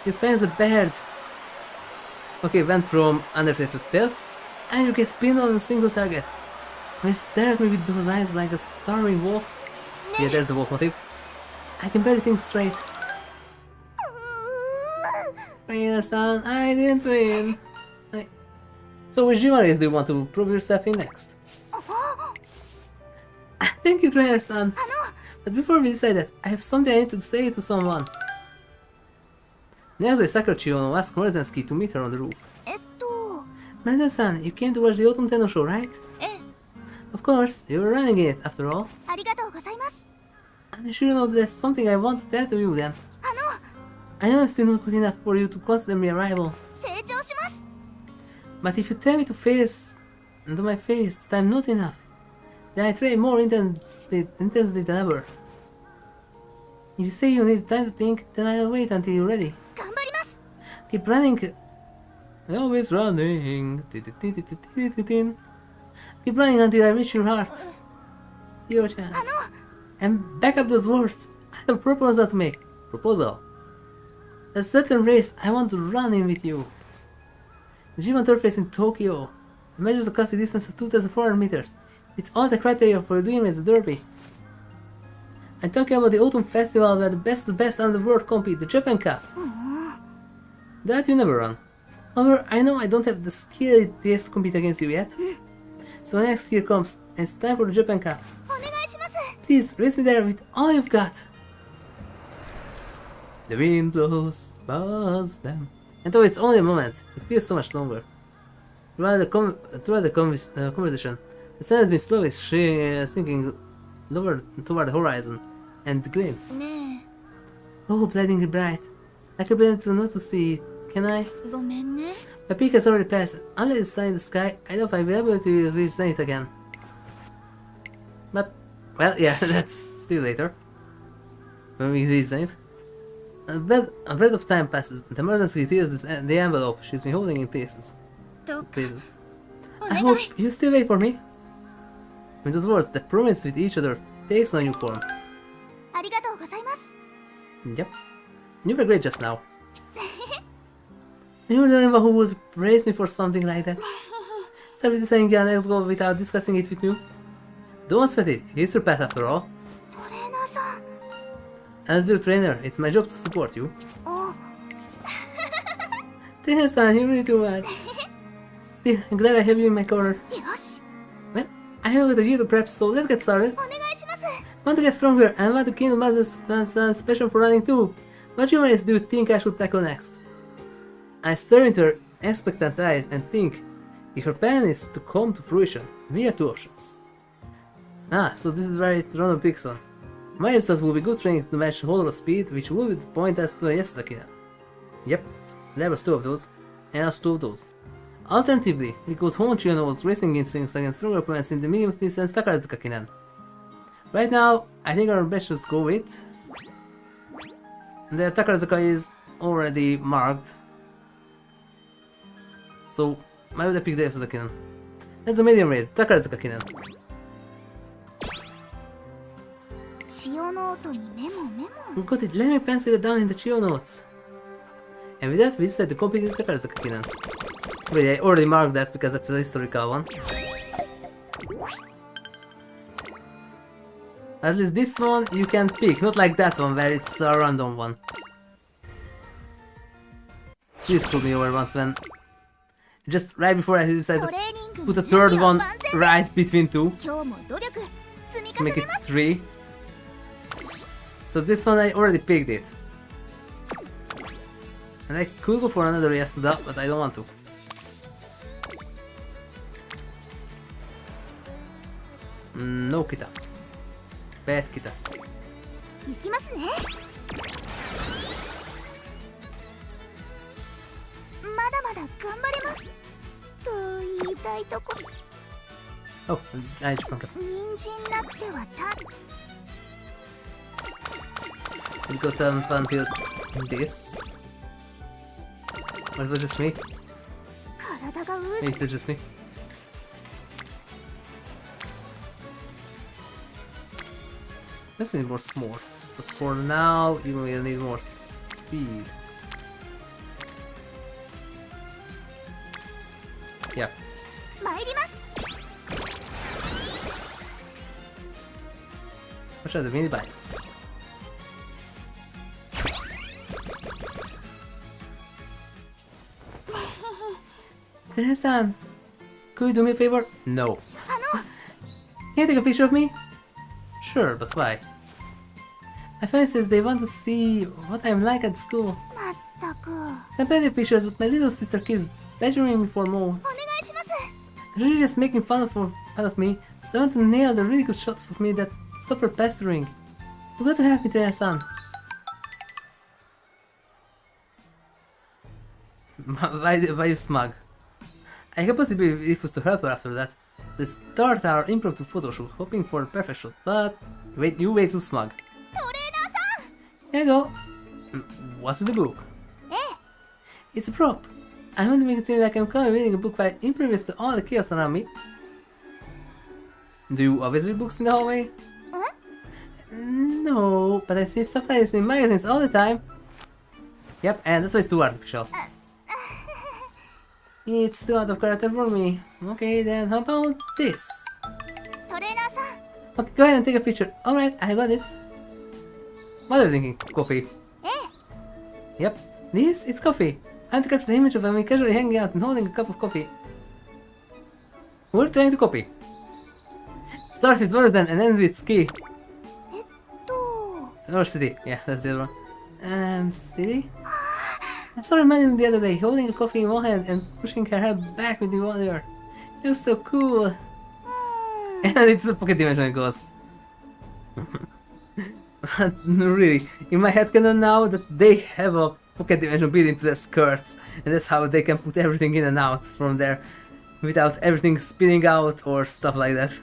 Your fan's a bird. Okay, went from Undertale to Tails, and you get pinned on a single target. When you stare at me with those eyes like a starving wolf, Yeah, there's the wolf motive. I can barely think straight. Trainer-san, I didn't win. So which gym race do you want to prove yourself in next? Thank you, Trainer-san. But before we decide that, I have something I need to say to someone. Next day, Sakura Chiyono O asked Maruzensky to meet her on the roof. Maruzen-san, you came to watch the Autumn Tenno show, right? Of course, you were running it, after all. I'm sure you know there's something I want to tell to you then. I know I'm still not good enough for you to consider me a rival. But if you tell me to my face that I'm not enough, then I train more intensely than ever. If you say you need time to think, then I'll wait until you're ready. Keep running. Always running. Keep running until I reach your heart. Yo-chan. And back up those words. I have a proposal to make. Proposal. A certain race I want to run in with you. The G1 turf race in Tokyo. It measures a classic distance of 2,400 meters. It's all the criteria for doing as a derby. I'm talking about the Autumn Festival where the best of the best on the world compete, the Japan Cup. That you never run. However, I know I don't have the skill it takes to compete against you yet. So when next year comes, and it's time for the Japan Cup. Please, race me there with all you've got. The wind blows past them. And though it's only a moment, it feels so much longer. Throughout the conversation, the sun has been slowly sinking lower toward the horizon, and glints. Oh, blindingly bright. I could pretend to not to see it, can I? My peak has already passed. Unless it's sun in the sky, I don't know if I'll be able to reach it again. But, well, yeah, that's still later. When we reach it. A breath of time passes. The Maruzensky tears the envelope she's been holding in pieces. I hope you still wait for me. With those words, the promise with each other takes on a new form. Yep. You were great just now. You're the only one who would praise me for something like that. Stop deciding your next goal without discussing it with you. Don't sweat it, it's your path after all. As your trainer, it's my job to support you. Trainer-san, you really too much. Still, I'm glad I have you in my corner. Well, I have a year to prep, so let's get started. Want to get stronger and want to kill Maruzensky's special for running too. What humans do you think I should tackle next? I stare into her expectant eyes and think, if her plan is to come to fruition, we have two options. Ah, so this is where it random picks one. My result will be good training to match Hollow speed, which would point us to Yasudakina. Yep, there was two of those, and also two of those. Alternatively, we could hone Chiyono's racing instincts against stronger opponents in the medium distance Takarazuka-Kinan. Right now, I think our best is go with... The Takarazuka is already marked. So, I would pick the Yasudakina. That's a medium race, Takarazuka-Kinan. Got it, let me pencil it down in the Chiyo notes. And with that, we decide to complete the Takarazuka-Kinan. Wait, I already marked that because that's a historical one. At least this one you can pick, not like that one where it's a random one. Please screwed me over once when... Just right before I decided to put a third one right between two. To make it 3. So this one I already picked it. And I could go for another Yasuda, but I don't want to. No Kita. Bad Kita. Oh, I just punked up. We'll go down until this. What was this me? Wait, this is me. Just need more smarts, but for now you will need more speed. Yeah. Watch out the mini bites. Teresa-san, could you do me a favor? No. Can you take a picture of me? Sure, but why? My family says they want to see what I'm like at school. まったく。 Send plenty of pictures, but my little sister keeps badgering me for more. お願いします。 She's just making fun of me, so I want to nail the really good shot of me that stop her pestering. You got to help me, Teresa-san. Why you smug? I can possibly refuse to help her after that. So start our improv to photo shoot, hoping for a perfect shot, but you way too smug. トレーナーさん。 Here you go. What's with the book? ええ。 It's a prop. I want to make it seem like I'm calmly reading a book while impervious to all the chaos around me. Do you always read books in the hallway? No, but I see stuff like this in magazines all the time. Yep, and that's why it's too artificial. It's too out of character for me. Okay, then how about this? トレーナーさん。 Okay, go ahead and take a picture. Alright, I got this. What are you thinking? Coffee? ええ。 Yep, this is coffee. I want to capture the image of me casually hanging out and holding a cup of coffee. We're trying to copy. Start with Maruzen and end with Ski. えっと。 Or City. Yeah, that's the other one. City? I saw her man the other day holding a coffee in one hand and pushing her head back with the other. It was so cool. And it's the pocket dimension it goes. Really, in my head canon now that they have a pocket dimension built into their skirts, and that's how they can put everything in and out from there without everything spinning out or stuff like that.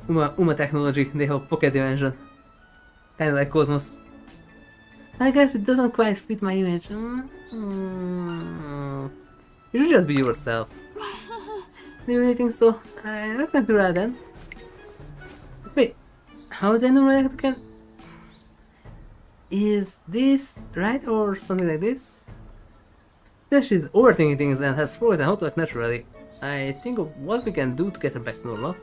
Uma technology, they have a pocket dimension. Kinda like Cosmos. I guess it doesn't quite fit my image. You should just be yourself. Do you really think so? I like that to that then. Wait, how do I normally like to can? Is this right or something like this? Then she's overthinking things and has forgotten how to act naturally. I think of what we can do to get her back to normal.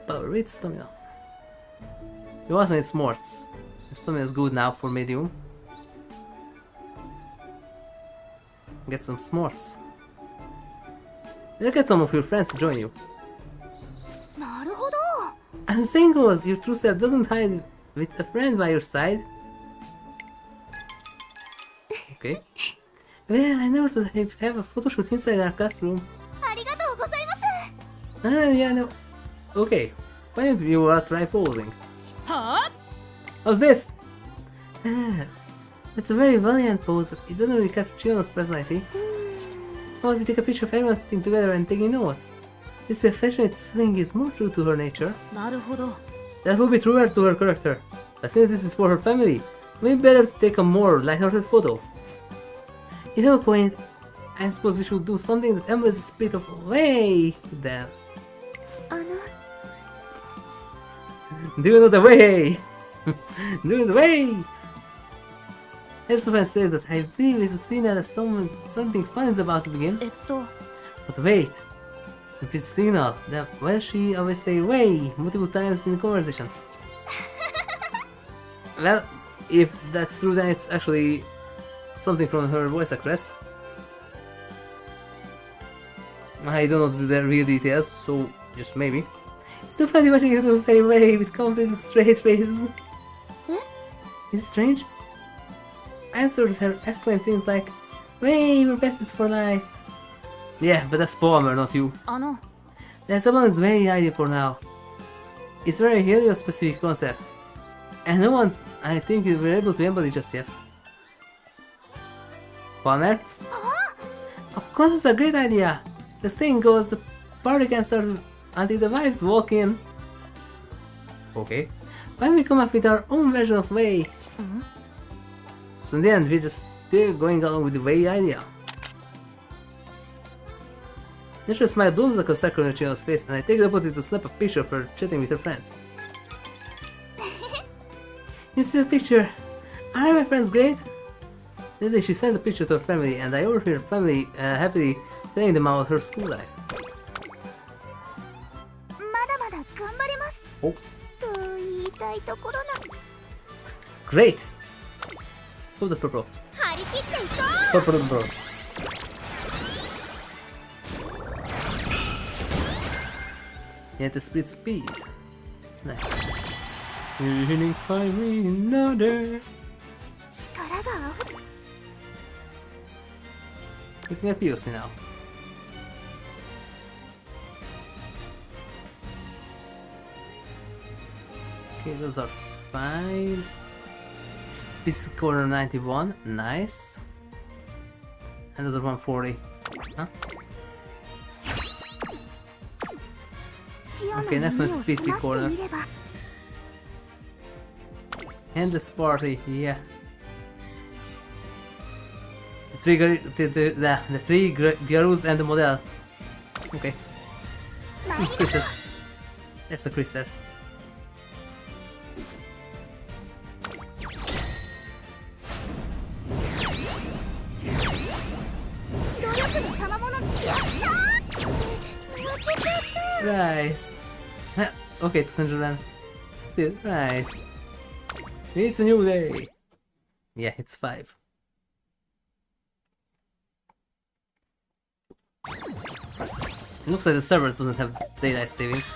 Power with stamina. You also need smarts. Your stamina is good now for medium. Get some smarts. Look at some of your friends to join you. なるほど。 And the saying goes, your true self doesn't hide with a friend by your side. Okay. Well, I never thought I'd have a photo shoot inside our classroom. ありがとうございます。 Yeah, no. Okay. Why don't you try posing? はあ How's this? That's a very valiant pose, but it doesn't really capture Chiyono's personality. How about we take a picture of everyone sitting together and taking notes? This way, affectionate sling is more true to her nature. なるほど That will be truer to her character. But since this is for her family, maybe better to take a more lighthearted photo. You have a point. I suppose we should do something that emulates the spirit of way then. あの。 Do you know the way? Do you know the way? Elsewhere says that I believe it's a scene that something fun is about to begin. えっと But wait, if it's a signal, then why does she always say way multiple times in the conversation? Well, if that's true, then it's actually something from her voice actress. I don't know the real details, so just maybe. It's too funny watching you say way with completely straight faces. Eh? Is it strange? I answered her exclaim things like, "Way, we're besties for life." Yeah, but that's Palmer, not you. あの That's someone's very idea for now. It's very Helios-specific concept, and no one, I think, is able to embody just yet. Palmer? Of course, it's a great idea. The thing goes, the party can start until the wives walk in. Okay. Why don't we come up with our own version of way? So in the end, we're just still going along with the way idea. Natural smile blooms across Sakura Chiyono's face, and I take the opportunity to snap a picture of her chatting with her friends. You see the picture? Are my friends great? This day she sent a picture to her family, and I overheard her family happily telling them about her school life. Oh, と言いたいところな。 great! Oh, the purple. 張り切っていこう。 Purple, purple. Yeah, the split speed. Nice. Healing fire another. 力が溢れ。 You can get POC now. Okay, those are fine. This corner 91, nice. And those are 140. Huh? 千代の Okay, 耳 next を one's 澄 PC まして corner. みれば。 And this party, yeah. The three Gyarus and the model. Okay. 参りましょう。 Chris's. That's the Chris's. 努力の賜物。やったー。負けちゃった。 Nice. Okay, it's Sanjuran. Still, nice. It's a new day. Yeah, it's 5. It looks like the servers doesn't have daylight savings.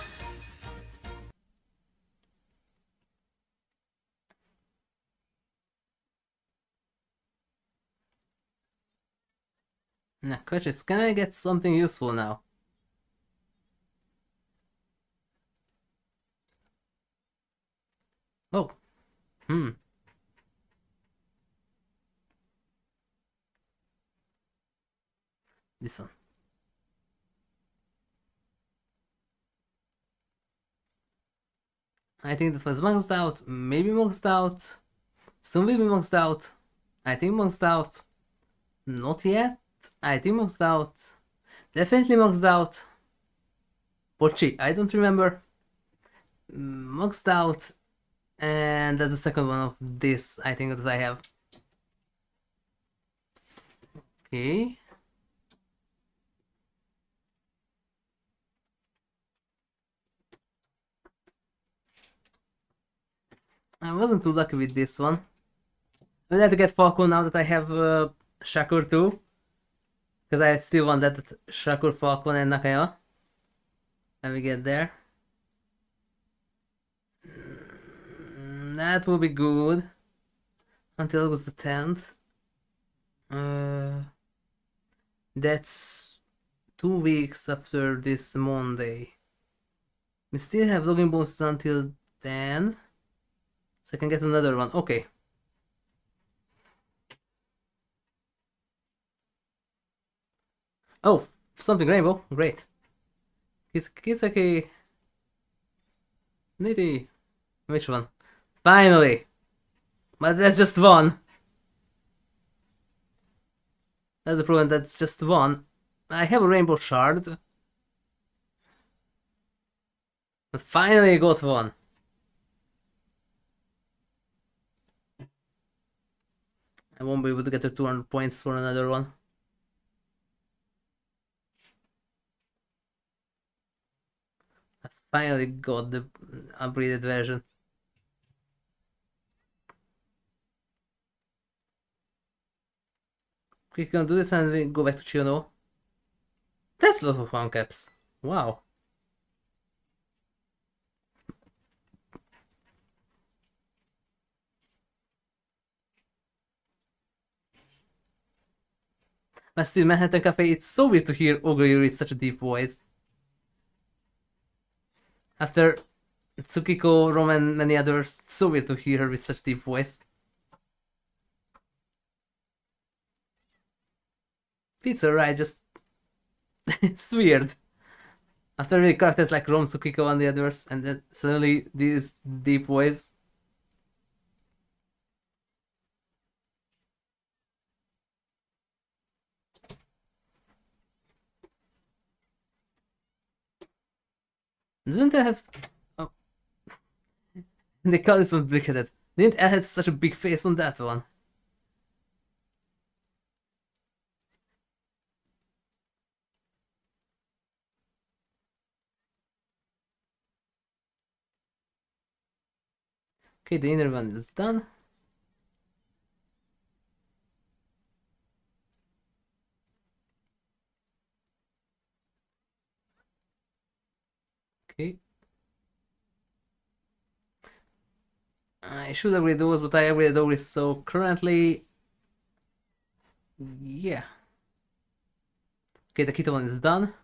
Now, question is, can I get something useful now? Oh. This one. I think that was maxed out, maybe maxed out, soon will be maxed out, I think maxed out, not yet, I think maxed out, definitely maxed out, Pochi, I don't remember, maxed out, and that's the second one of this, I think that I have. Okay. I wasn't too lucky with this one. I have to get Falcon now that I have Shakur too. Because I still want that Shakur, Falcon and Nakayama. Let me get there. That will be good. Until August the 10th. That's 2 weeks after this Monday. We still have login bonuses until then. So I can get another one. Okay. Oh, something rainbow. Great. Kisaki. Nitty. Which one? Finally! But that's just one. That's the problem, that's just one. I have a rainbow shard. But finally I got one. I won't be able to get the 200 points for another one. I finally got the upgraded version. Quick, gonna do this and we go back to Chiyono O. That's a lot of one caps. Wow. But still, Manhattan Cafe, it's so weird to hear Ogre with such a deep voice. After Tsukiko, Rom, and many others, it's so weird to hear her with such deep voice. It's alright, just... it's weird. After really characters like Rom, Tsukiko, and the others, and then suddenly this deep voice. Didn't I have... Oh. They call this one brick-headed. Didn't I have such a big face on that one? Okay, the inner one is done. Okay. I should upgrade those, but I upgraded already, so currently... Yeah. Okay, the keto one is done.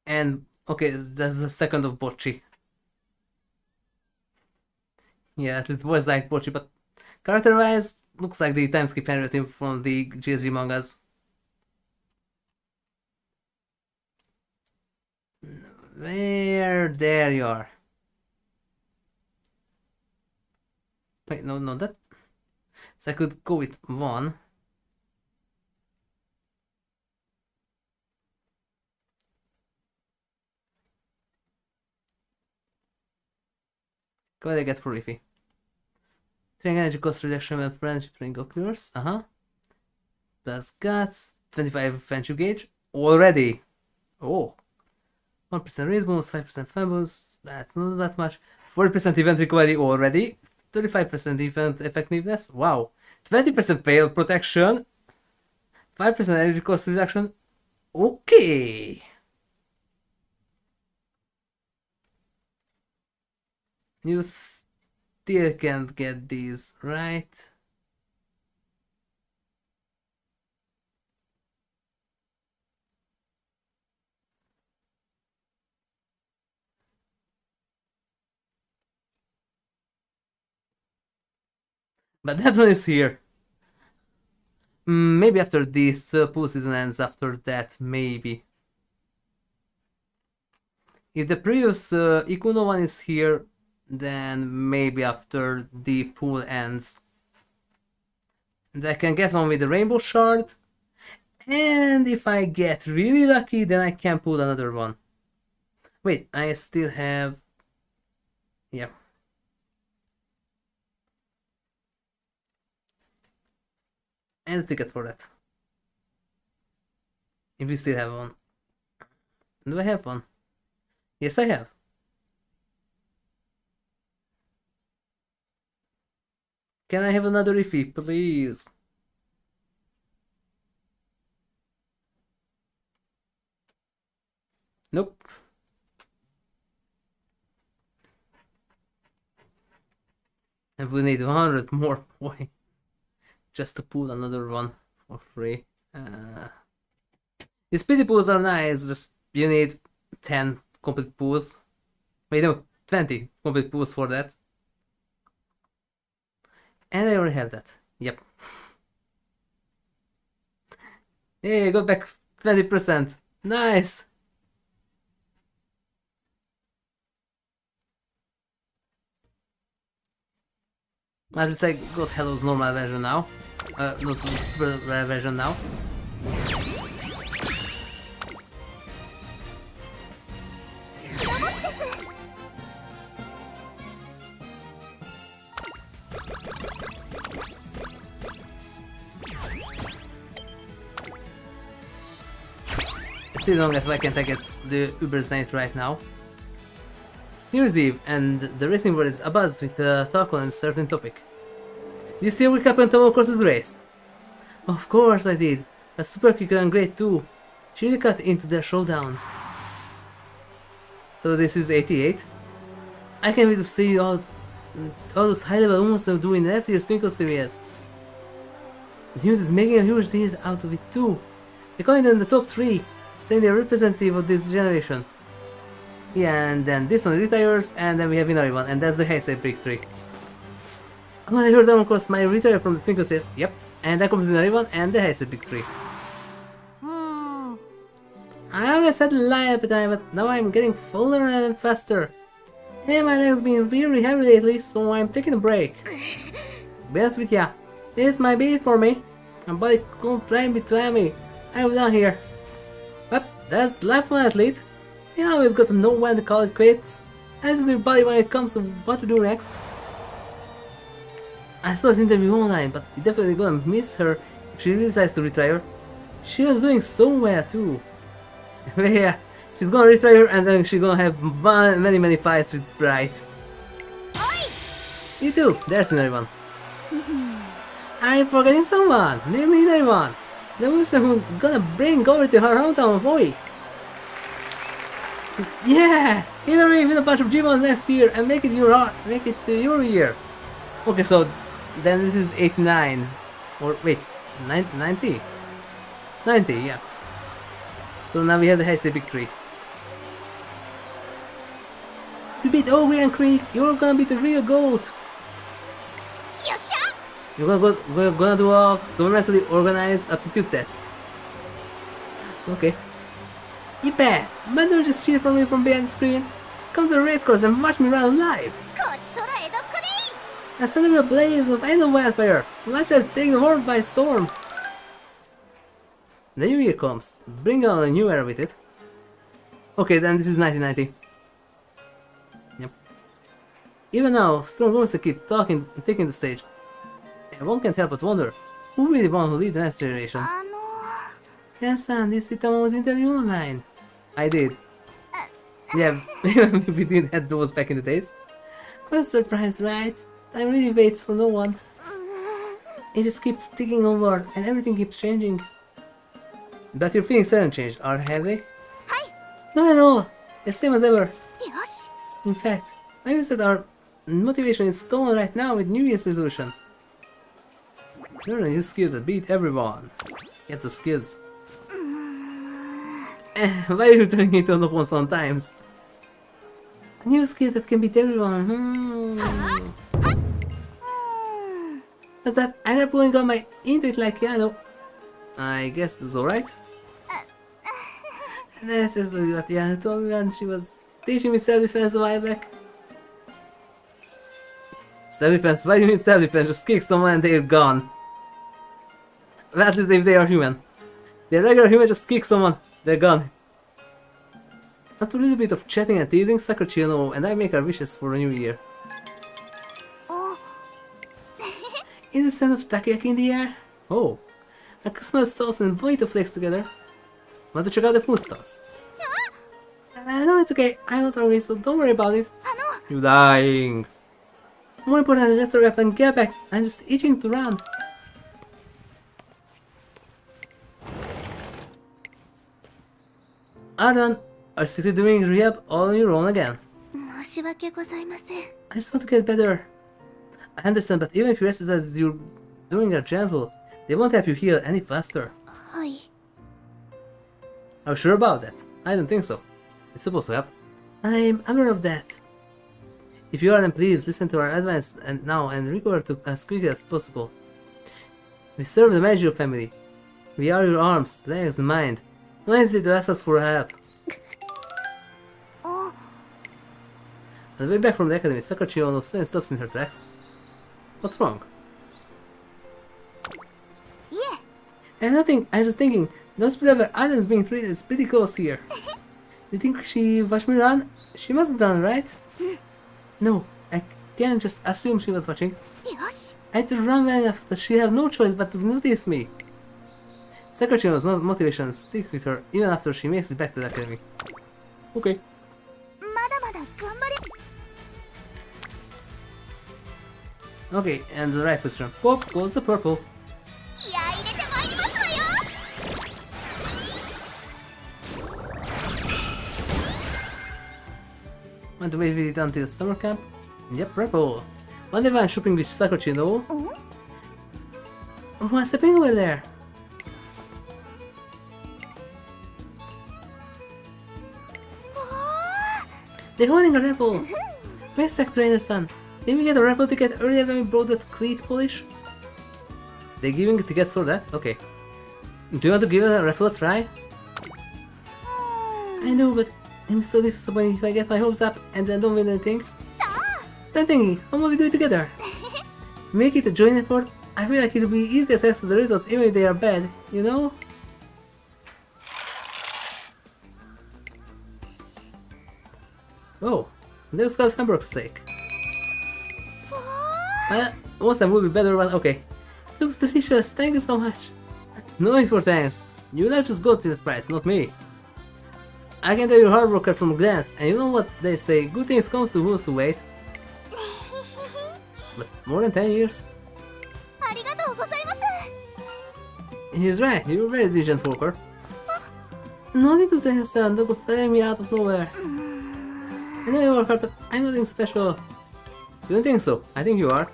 And, okay, that's the second of Bocchi. Yeah, at least was like Bocchi, but character-wise, looks like the time skip narrative from the GSG mangas. There you are. Wait, no, not that. So I could go with one. What did I get for Riffy? Training energy cost reduction when friendship training occurs. Plus guts. 25 friendship gauge. Already. Oh. 1% raise bonus, 5% fan bonus. That's not that much. 40% event recovery already. 35% event effectiveness. Wow. 20% fail protection. 5% energy cost reduction. Okay. You still can't get these, right? But that one is here. Maybe after this pool season ends, after that, maybe. If the previous Ikuno one is here, then maybe after the pool ends. And I can get one with the rainbow shard. And if I get really lucky, then I can pull another one. Wait, I still have... Yeah. And a ticket for that. If we still have one. Do I have one? Yes, I have. Can I have another Iffy, please? Nope. And we need 100 more points just to pull another one for free. These pity pools are nice, just you need 10 complete pools. Wait, no, 20 complete pools for that. And I already have that. Yep. Hey, got back 20%. Nice! At least I got Hello's normal version now. Not super rare version now. Still don't get why can't I get the Uber Zenith right now. New Year's Eve, and the racing world is abuzz with talk on a certain topic. Did you see what happened to Cross's race? Of course I did. A super kicker and great too. She really cut into the showdown. So this is 88. I can't wait to see all those high-level Umamusume doing last year's Twinkle series. The news is making a huge deal out of it too. They're calling them the top 3, saying they're representative of this generation. Yeah, and then this one retires, and then we have another one, and that's the Heisei Brick 3. Oh, I heard of course my retire from the Twinkle says, yep, and then comes another one, and the Heisei Brick 3. I always had a lie appetite, but now I'm getting fuller and faster. Hey, my leg's been really heavy lately, so I'm taking a break. Best with ya, this might be it for me. My body can't try between me. I'm down here. But that's life for an athlete. You always got to know when to call it quits. As is your body when it comes to what to do next. I saw this interview online, but you're definitely gonna miss her if she decides to retire. She was doing so well too. Yeah, She's gonna retire and then she's gonna have many fights with Bright. You too, there's another one. I'm forgetting someone. Name me another one. The person who's gonna bring over to her hometown of Oi. Yeah! Hillary with a bunch of Gmons next year and make it your year. Okay, so then this is 89. Or wait, 90? 90, yeah. So now we have the Heisei victory. If you beat Ogre and Creek, you're gonna be the real GOAT. You're gonna do a governmentally organized aptitude test. Okay. You bet! But don't just cheer for me from behind the screen. Come to the race course and watch me run live. And send me a blaze of animal wildfire. Watch us take the world by storm. The new year comes. Bring on a new era with it. Okay, then this is 1990. Yep. Even now, strong voices keep taking the stage. And one can't help but wonder, who will be the one who lead the next generation? Yes, son, this Itama was interview online. I did. Yeah, we didn't have those back in the days. What a surprise, right? Time really waits for no one. It just keeps ticking over and everything keeps changing. But your feelings haven't changed, have they? No, I know. They're same as ever. In fact, I wish that our motivation is stolen right now with New Year's resolution. Learn a new skill that beat everyone. Get the skills. Why are you turning it on upon sometimes? A new skill that can beat everyone. What's that? I'm not pulling on my into it like Yano. I guess that's alright. That's just what Yano told me when she was teaching me self-defense a while back. Self-defense? Why do you mean self-defense? Just kick someone and they're gone. Well, at least if they are human. They're regular human, just kick someone, they're gone. After a little bit of chatting and teasing, Sakura Chiyono O and I make our wishes for a new year. Is the scent of takoyaki in the air? Oh, I can smell sauce and burrito flakes together. Want to check out the food stalls? No, it's okay. I'm not hungry, so don't worry about it. You're dying. More importantly, let's hurry up and get back. I'm just itching to run. Ardan, are you still doing rehab all on your own again? I just want to get better. I understand, but even if your exercises you're doing are gentle, they won't help you heal any faster. Are you sure about that? I don't think so. It's supposed to help. I'm aware of that. If you are, then please listen to our advice and recover as quickly as possible. We serve the Maggio family. We are your arms, legs, and mind. Don't hesitate to ask us for help. On the way back from the academy, Sakura Chiyono suddenly stops in her tracks. What's wrong? Nothing. I'm just thinking. Those whatever islands being treated is pretty close here. Do you think she watched me run? She must have done, right? No, I can't just assume she was watching. I had to run well enough that she had no choice but to notice me. Sakura Chiyono's motivation sticks with her even after she makes it back to the academy. Okay. Okay, and the right position. Pop goes the purple. Want to wait with it until summer camp? Yep, purple. One day I'm shopping with Sakura Chiyono O. What's happening over there? They're holding a raffle! Where's Sak Trainer-san? Didn't we get a raffle ticket earlier when we brought that cleat polish? They're giving tickets for that? Okay. Do you want to give a raffle a try? I know, but I'm so disappointed if I get my hopes up and then don't win anything. Stop thinking, how will we do it together? Make it a joint effort. I feel like it'll be easier to test the results even if they are bad, you know? Oh, there's got hamburger steak. Once I will be better one. Okay. Looks delicious, thank you so much. No need for thanks. You now just got to that price, not me. I can tell you're a hard worker from a glance, and you know what they say, good things comes to those who wait. But more than 10 years? ありがとうございます。 He's right, you're a very diligent worker. No need to thank your son, don't go flying me out of nowhere. I know you work hard, but I'm nothing special. You don't think so? I think you are.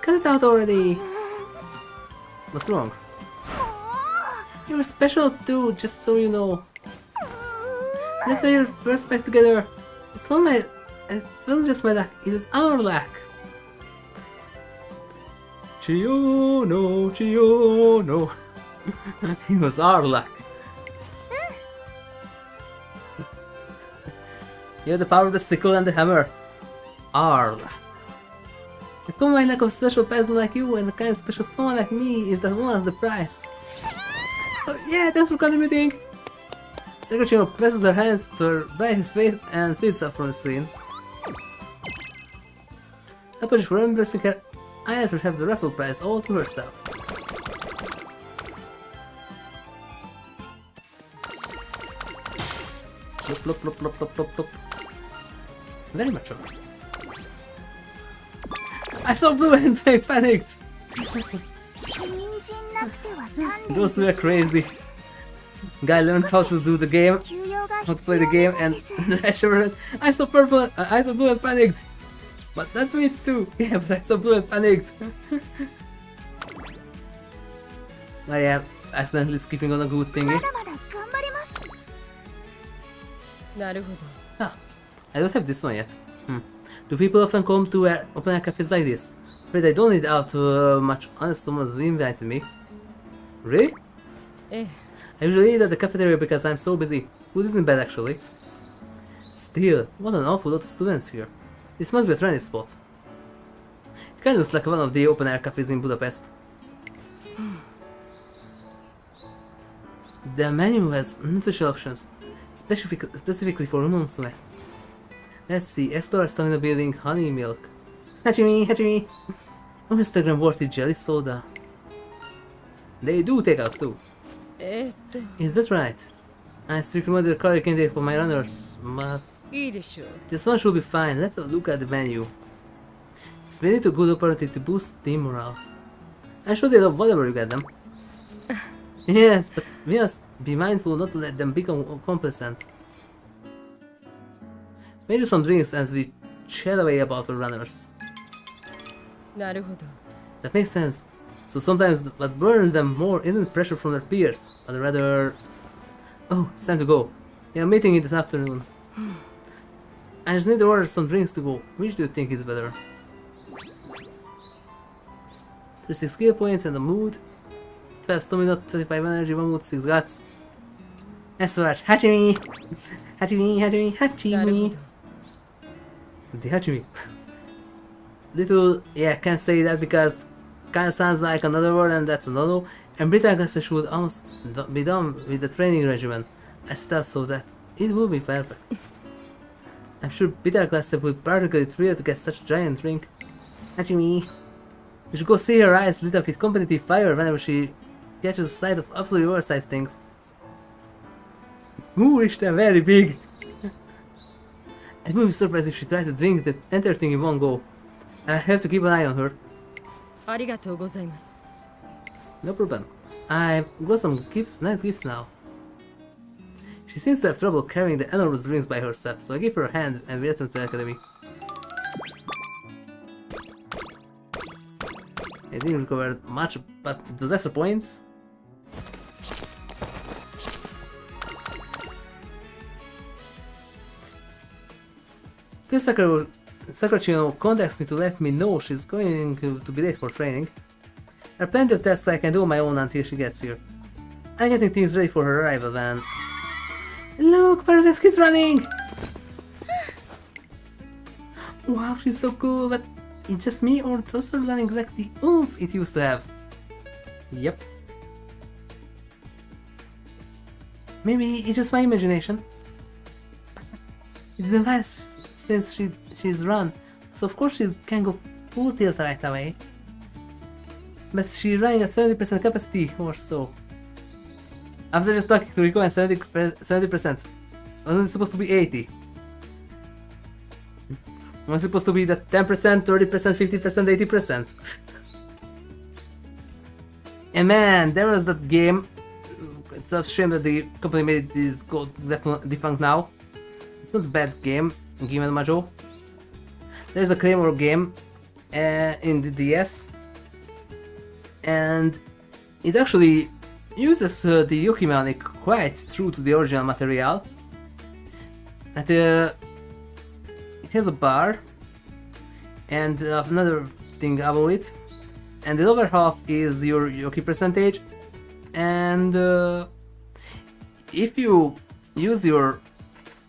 Cut it out already! What's wrong? You're special too, just so you know. That's why you're first place together. It wasn't just my luck, it was our luck. Chiyono, Chiyono. It was our luck. You have the power of the sickle and the hammer. Our luck. The combined lack of special person like you and the kind of special someone like me is that one has the prize. So yeah, thanks for contributing. Sakura Chiyono presses her hands to her bright face and flees up from the screen. I apologize for embarrassing her. I let her have the raffle prize all to herself. Plop, plop, plop, plop, plop, plop, plop. Very mature. I saw blue and I panicked. Those two are crazy. Guy learned how to do the game, how to play the game, and I saw purple, I saw blue and panicked. But that's me too. Yeah, but I saw blue and panicked. I am accidentally skipping on a good thingy. Ah, I don't have this one yet. Do people often come to open air cafes like this? Afraid I don't need out much unless someone's invited me. Really? I usually eat at the cafeteria because I'm so busy. Food isn't bad actually. Still, what an awful lot of students here. This must be a trendy spot. It kinda looks like one of the open air cafes in Budapest. The menu has nutritional options, specifically for Umamusume. Let's see, extra stamina building, honey milk. Hachimi, Hachimi! Oh, Instagram worthy jelly soda. They do take us too. Is that right? I strictly monitor the calorie intake for my runners, but this one should be fine. Let's have a look at the menu. It's made it a good opportunity to boost team morale. I'm sure they love whatever you get them. Yes, but we must be mindful not to let them become complacent. Maybe some drinks as we chat away about our runners. That makes sense. So sometimes what burns them more isn't pressure from their peers, but rather... Oh, it's time to go. We are meeting this afternoon. I just need to order some drinks to go. Which do you think is better? 36 skill points and a mood. 12 stamina, 25 energy, 1 mood, 6 guts. SOH, Hachimi! Hachimi, Hachimi, Hachimi! The Hachimi. Little, yeah, can't say that because kinda sounds like another word and that's a no-no. And Britannica should almost be done with the training regimen. I still saw that it would be perfect. I'm sure Beta Classic would particularly thrilled to get such a giant drink. Hachimi! You should go see her eyes lit up with competitive fire whenever she catches a sight of absolutely oversized things. Ooh, is that very big! I wouldn't be surprised if she tried to drink the entire thing in one go. I have to keep an eye on her. No problem. I've got some nice gifts now. She seems to have trouble carrying the enormous drinks by herself, so I give her a hand and we return to the academy. I didn't recover much, but those extra points. This Sakura Chiyono contacts me to let me know she's going to be late for training. There are plenty of tasks I can do on my own until she gets here. I'm getting things ready for her arrival when... Look, Maruzensky's running! Wow, she's so cool, but it's just me or does her running lack the oomph it used to have? Yep. Maybe it's just my imagination. It's been last since she's run, so of course she can go full tilt right away. But she's running at 70% capacity or so. After just talking to Rico and 70%. Wasn't it supposed to be 80? Was it supposed to be that 10%, 30%, 50%, 80%? And man, there was that game. It's a shame that the company made this go defunct now. It's not a bad game, Game & Majo. There's a Claymore game in the DS. And it actually uses the Yuki mechanic quite true to the original material. That it has a bar and another thing above it, and the lower half is your Yuki percentage, and if you use your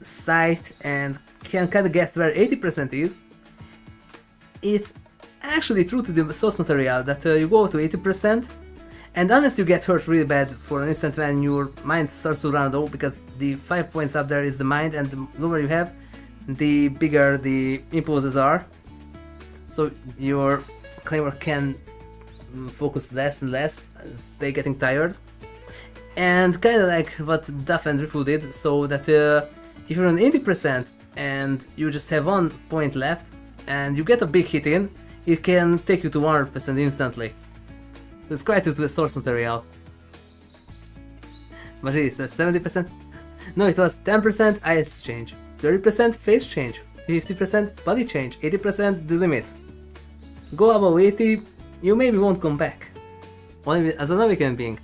sight and can kind of guess where 80% is, it's actually true to the source material that you go to 80%, and unless you get hurt really bad for an instant when your mind starts to run low, because the 5 points up there is the mind, and the lower you have, the bigger the impulses are, so your claimer can focus less and less as they getting tired. And kind of like what Duff and Rifu did, so that if you're on 80% and you just have 1 point left and you get a big hit in, it can take you to 100% instantly. So it's quite to the source material. But it is 70%. No, it was 10% ice change, 30% face change, 50% body change, 80% the limit. Go above 80, you maybe won't come back. Only as an awakened being.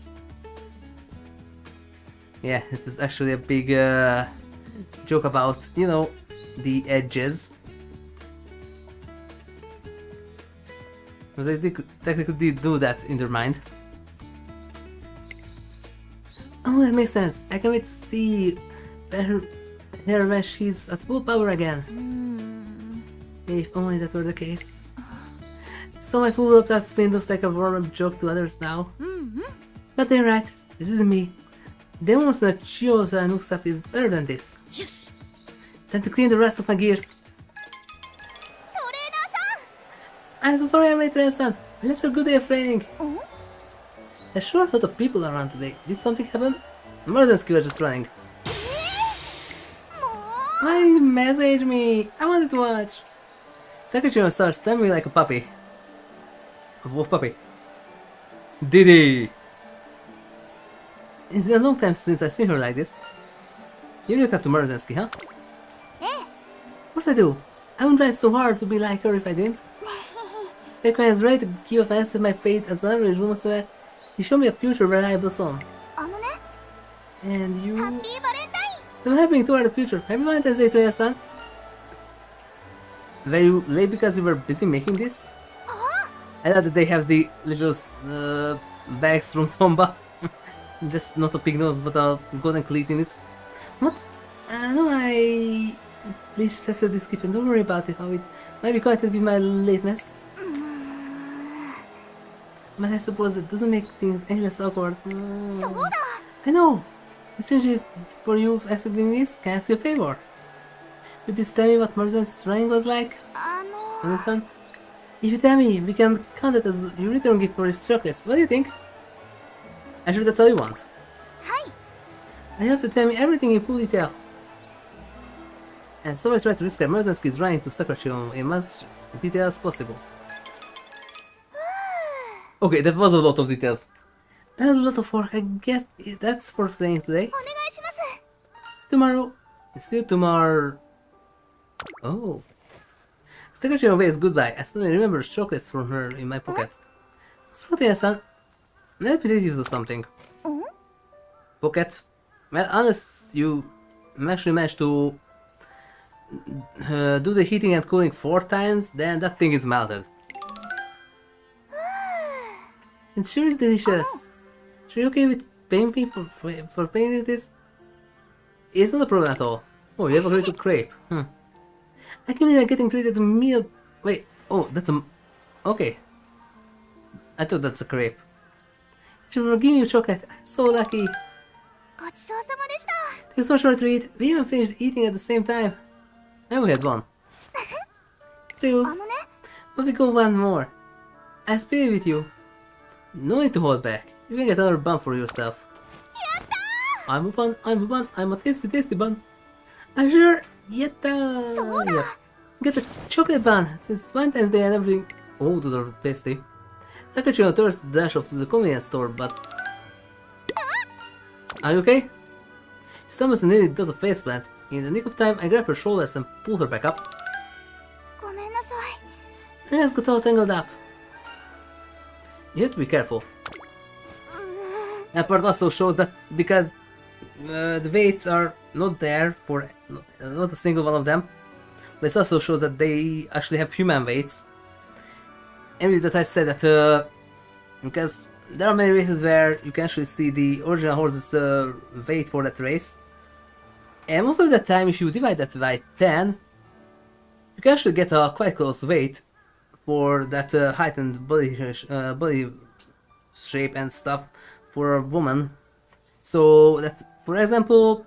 Yeah, it was actually a big joke about, you know, the edges. Because they technically did do that in their mind. Oh, that makes sense. I can't wait to see her when she's at full power again. If only that were the case. So my full up that spin looks like a warm-up joke to others now. But they're right. This isn't me. The Umamusume that Chiyono O stuff is better than this. Yes. Time to clean the rest of my gears. I'm so sorry I'm late, Trainer-san. Let's have a good day of training. There's sure a lot of people around today. Did something happen? Maruzensky was just running. Why did you message me? I wanted to watch. Sakura Chiyono starts staring me like a puppy. A wolf puppy. Didi! It's been a long time since I've seen her like this. You look up to Maruzensky, huh? Of course I do. I wouldn't try so hard to be like her if I didn't. Back when I was ready to give up and accept my fate as an average Umamusume, you showed me a future where I blossom. And you... I'm happening toward the future. Happy Valentine's Day, Trainer-san. Were you late because you were busy making this? I know that they have the little bags from Tomba. Just not a pig nose, but a golden cleat in it. What? No, I... Please censor this gift and don't worry about it, how it might be connected with my lateness. But I suppose that doesn't make things any less awkward. I know! Essentially, for you accepting this, can I ask you a favor? Could you tell me what Maruzen's running was like? Understand? If you tell me, we can count it as your return gift for his chocolates. What do you think? I'm sure that's all you want. You have to tell me everything in full detail. And so I try to describe Maruzensky's running to Sakura Chiyono in much detail as possible. Okay, that was a lot of details. That was a lot of work. I guess that's for playing today. See tomorrow. See you tomorrow. Oh. Sakura Chiyono waves goodbye. I suddenly remember chocolates from her in my pocket. Spontaneous-san, let me take you to something. Pocket? Well, unless you actually managed to do the heating and cooling 4 times, then that thing is melted. It sure is delicious. Sure you okay with paying me for paying you this? It's not a problem at all. Oh, you have a great crepe. I can't believe I'm getting treated to a meal. Wait, oh, that's a... Okay. I thought that's a crepe. Should forgive you chocolate. I'm so lucky. Thanks so much for a treat. We even finished eating at the same time. And we had one. True. But we got one more. I split it with you. No need to hold back. You can get another bump for yourself. I'm a bun, I'm a bun, I'm a tasty, tasty bun. Sure, yatta! Yep. Get a chocolate bun, since Valentine's Day and everything. Oh, those are tasty. Sakura Chiyono turns to dash off to the convenience store, but... Are you okay? She stumbles and nearly does a faceplant. In the nick of time, I grab her shoulders and pull her back up. ごめんなさい。 Let's got all tangled up. You have to be careful. That part also shows that because the weights are not there for not a single one of them, but it also shows that they actually have human weights. And with that I said that because there are many races where you can actually see the original horse's weight for that race, and most of the time if you divide that by 10, you can actually get a quite close weight for that height and body shape and stuff for a woman. So that, for example,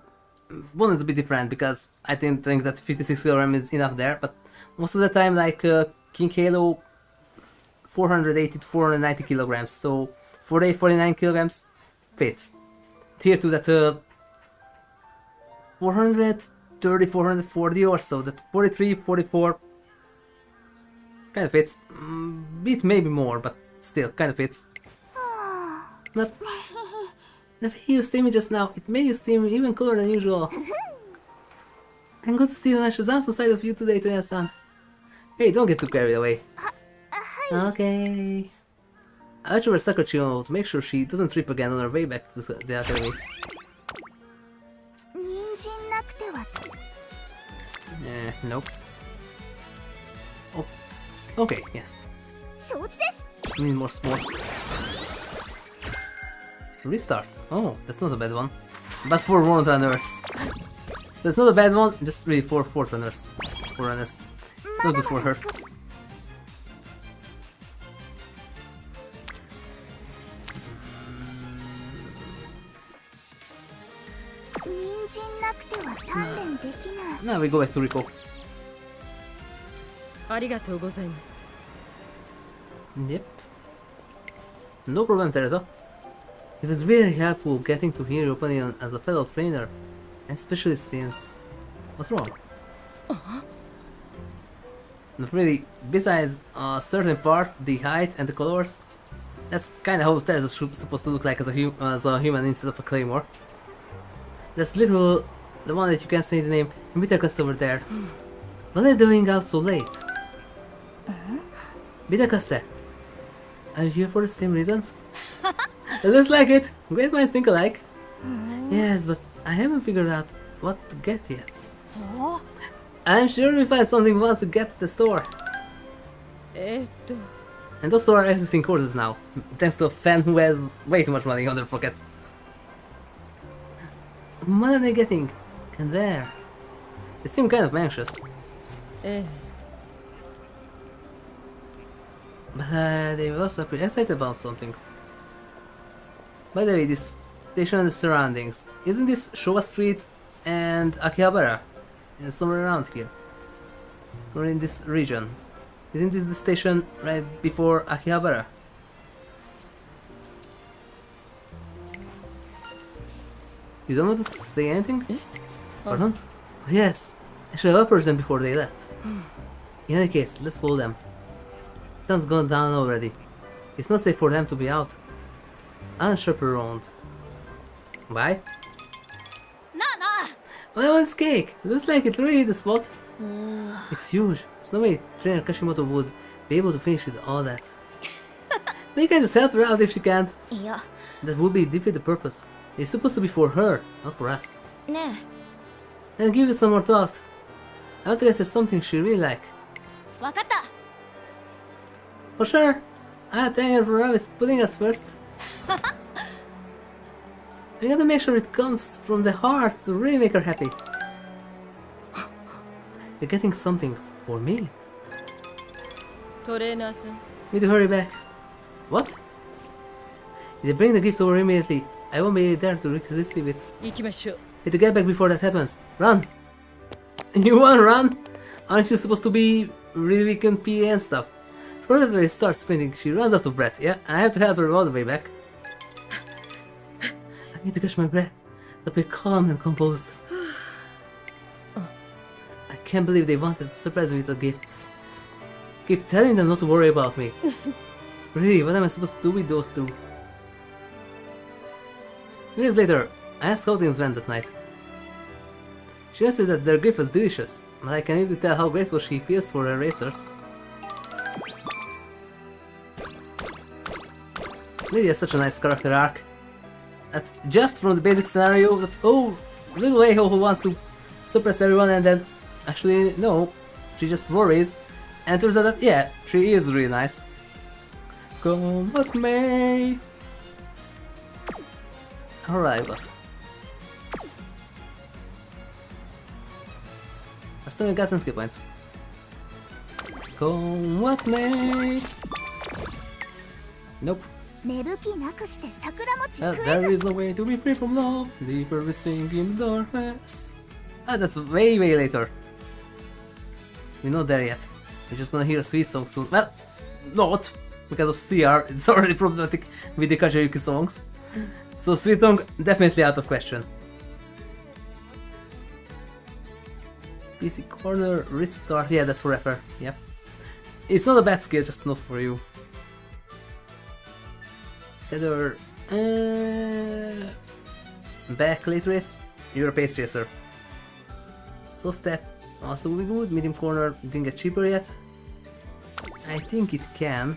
one is a bit different because I didn't think that 56 kg is enough there, but most of the time like King Halo 480 to 490 kilograms, so 48, 49 kilograms fits. Tier 2 that 430, 440 or so, that 43, 44 kind of fits. Bit maybe more, but still kind of fits. But the way you see me just now, it made you seem even cooler than usual. I'm good to see my Shazam's side of you today, Toya-san. Hey, don't get too carried away. Okay. I'll watch over Sakura Chiyono to make sure she doesn't trip again on her way back to the academy. 人参なくては。 Nope. Oh, okay, yes. 承知です。 We need more sports. Restart. Oh, that's not a bad one. But for one runners. That's not a bad one, just really for four runners. Four runners. It's not good for her. Now we go back to Rico. ありがとうございます。 Yep. No problem, Teresa. It was very helpful getting to hear your opinion as a fellow trainer, especially since... What's wrong? Not really. Besides a certain part, the height and the colors, that's kinda how Teresa's supposed to look like as a human instead of a claymore. That's little... the one that you can't say the name, Bittakas over there. What are you doing out so late? Bittakas, are you here for the same reason? It looks like it. Great minds think alike. Yes, but I haven't figured out what to get yet. I'm sure we find something once we get to the store. And those two are existing courses now, thanks to a fan who has way too much money on their pocket. What are they getting? And where? They seem kind of anxious. But they were also pretty excited about something. By the way, this station and the surroundings, isn't this Showa Street and Akihabara? Somewhere around here. Somewhere in this region. Isn't this the station right before Akihabara? You don't want to say anything? Pardon? Oh, yes, I should have approached them before they left. In any case, let's follow them. The sun's gone down already. It's not safe for them to be out unchaperoned. Bye. Well, I want this cake. Looks like it really hit the spot. It's huge. There's no way Trainer Kashimoto would be able to finish with all that. We can just help her out if she can't. That would be defeat the purpose. It's supposed to be for her, not for us. And give it some more thought. I want to get her something she really like. For sure. I'll thank her for always putting us first. I gotta make sure it comes from the heart to really make her happy. You're getting something for me. Need to hurry back. What? If they bring the gift over immediately, I won't be there to receive it. Need to get back before that happens. Run! You wanna run? Aren't you supposed to be really weak on PA and stuff? Shortly after they start sprinting, she runs out of breath, yeah? And I have to help her all the way back. I need to catch my breath. But be calm and composed. I can't believe they wanted to surprise me with a gift. Keep telling them not to worry about me. Really, what am I supposed to do with those two? Years later, I asked how things went that night. She answered that their gift was delicious, but I can easily tell how grateful she feels for her racers. Lydia is such a nice character arc. That just from the basic scenario that, oh, little a-hole who wants to suppress everyone, and then actually no, she just worries, and turns out that yeah, she is really nice. Come what may. Alright, but I still got some skill points. Come what may. Nope. Well, there is no way to be free from love. Leave everything in the darkness. Ah, that's way later. We're not there yet. We're just gonna hear a sweet song soon. Well, not because of CR. It's already problematic with the Kajayuki songs. So sweet song definitely out of question. PC corner restart. Yeah, that's forever. Yep. It's not a bad skill, just not for you. Tether. Back late race. You're a pace chaser. So step also will be good. Medium corner didn't get cheaper yet. I think it can.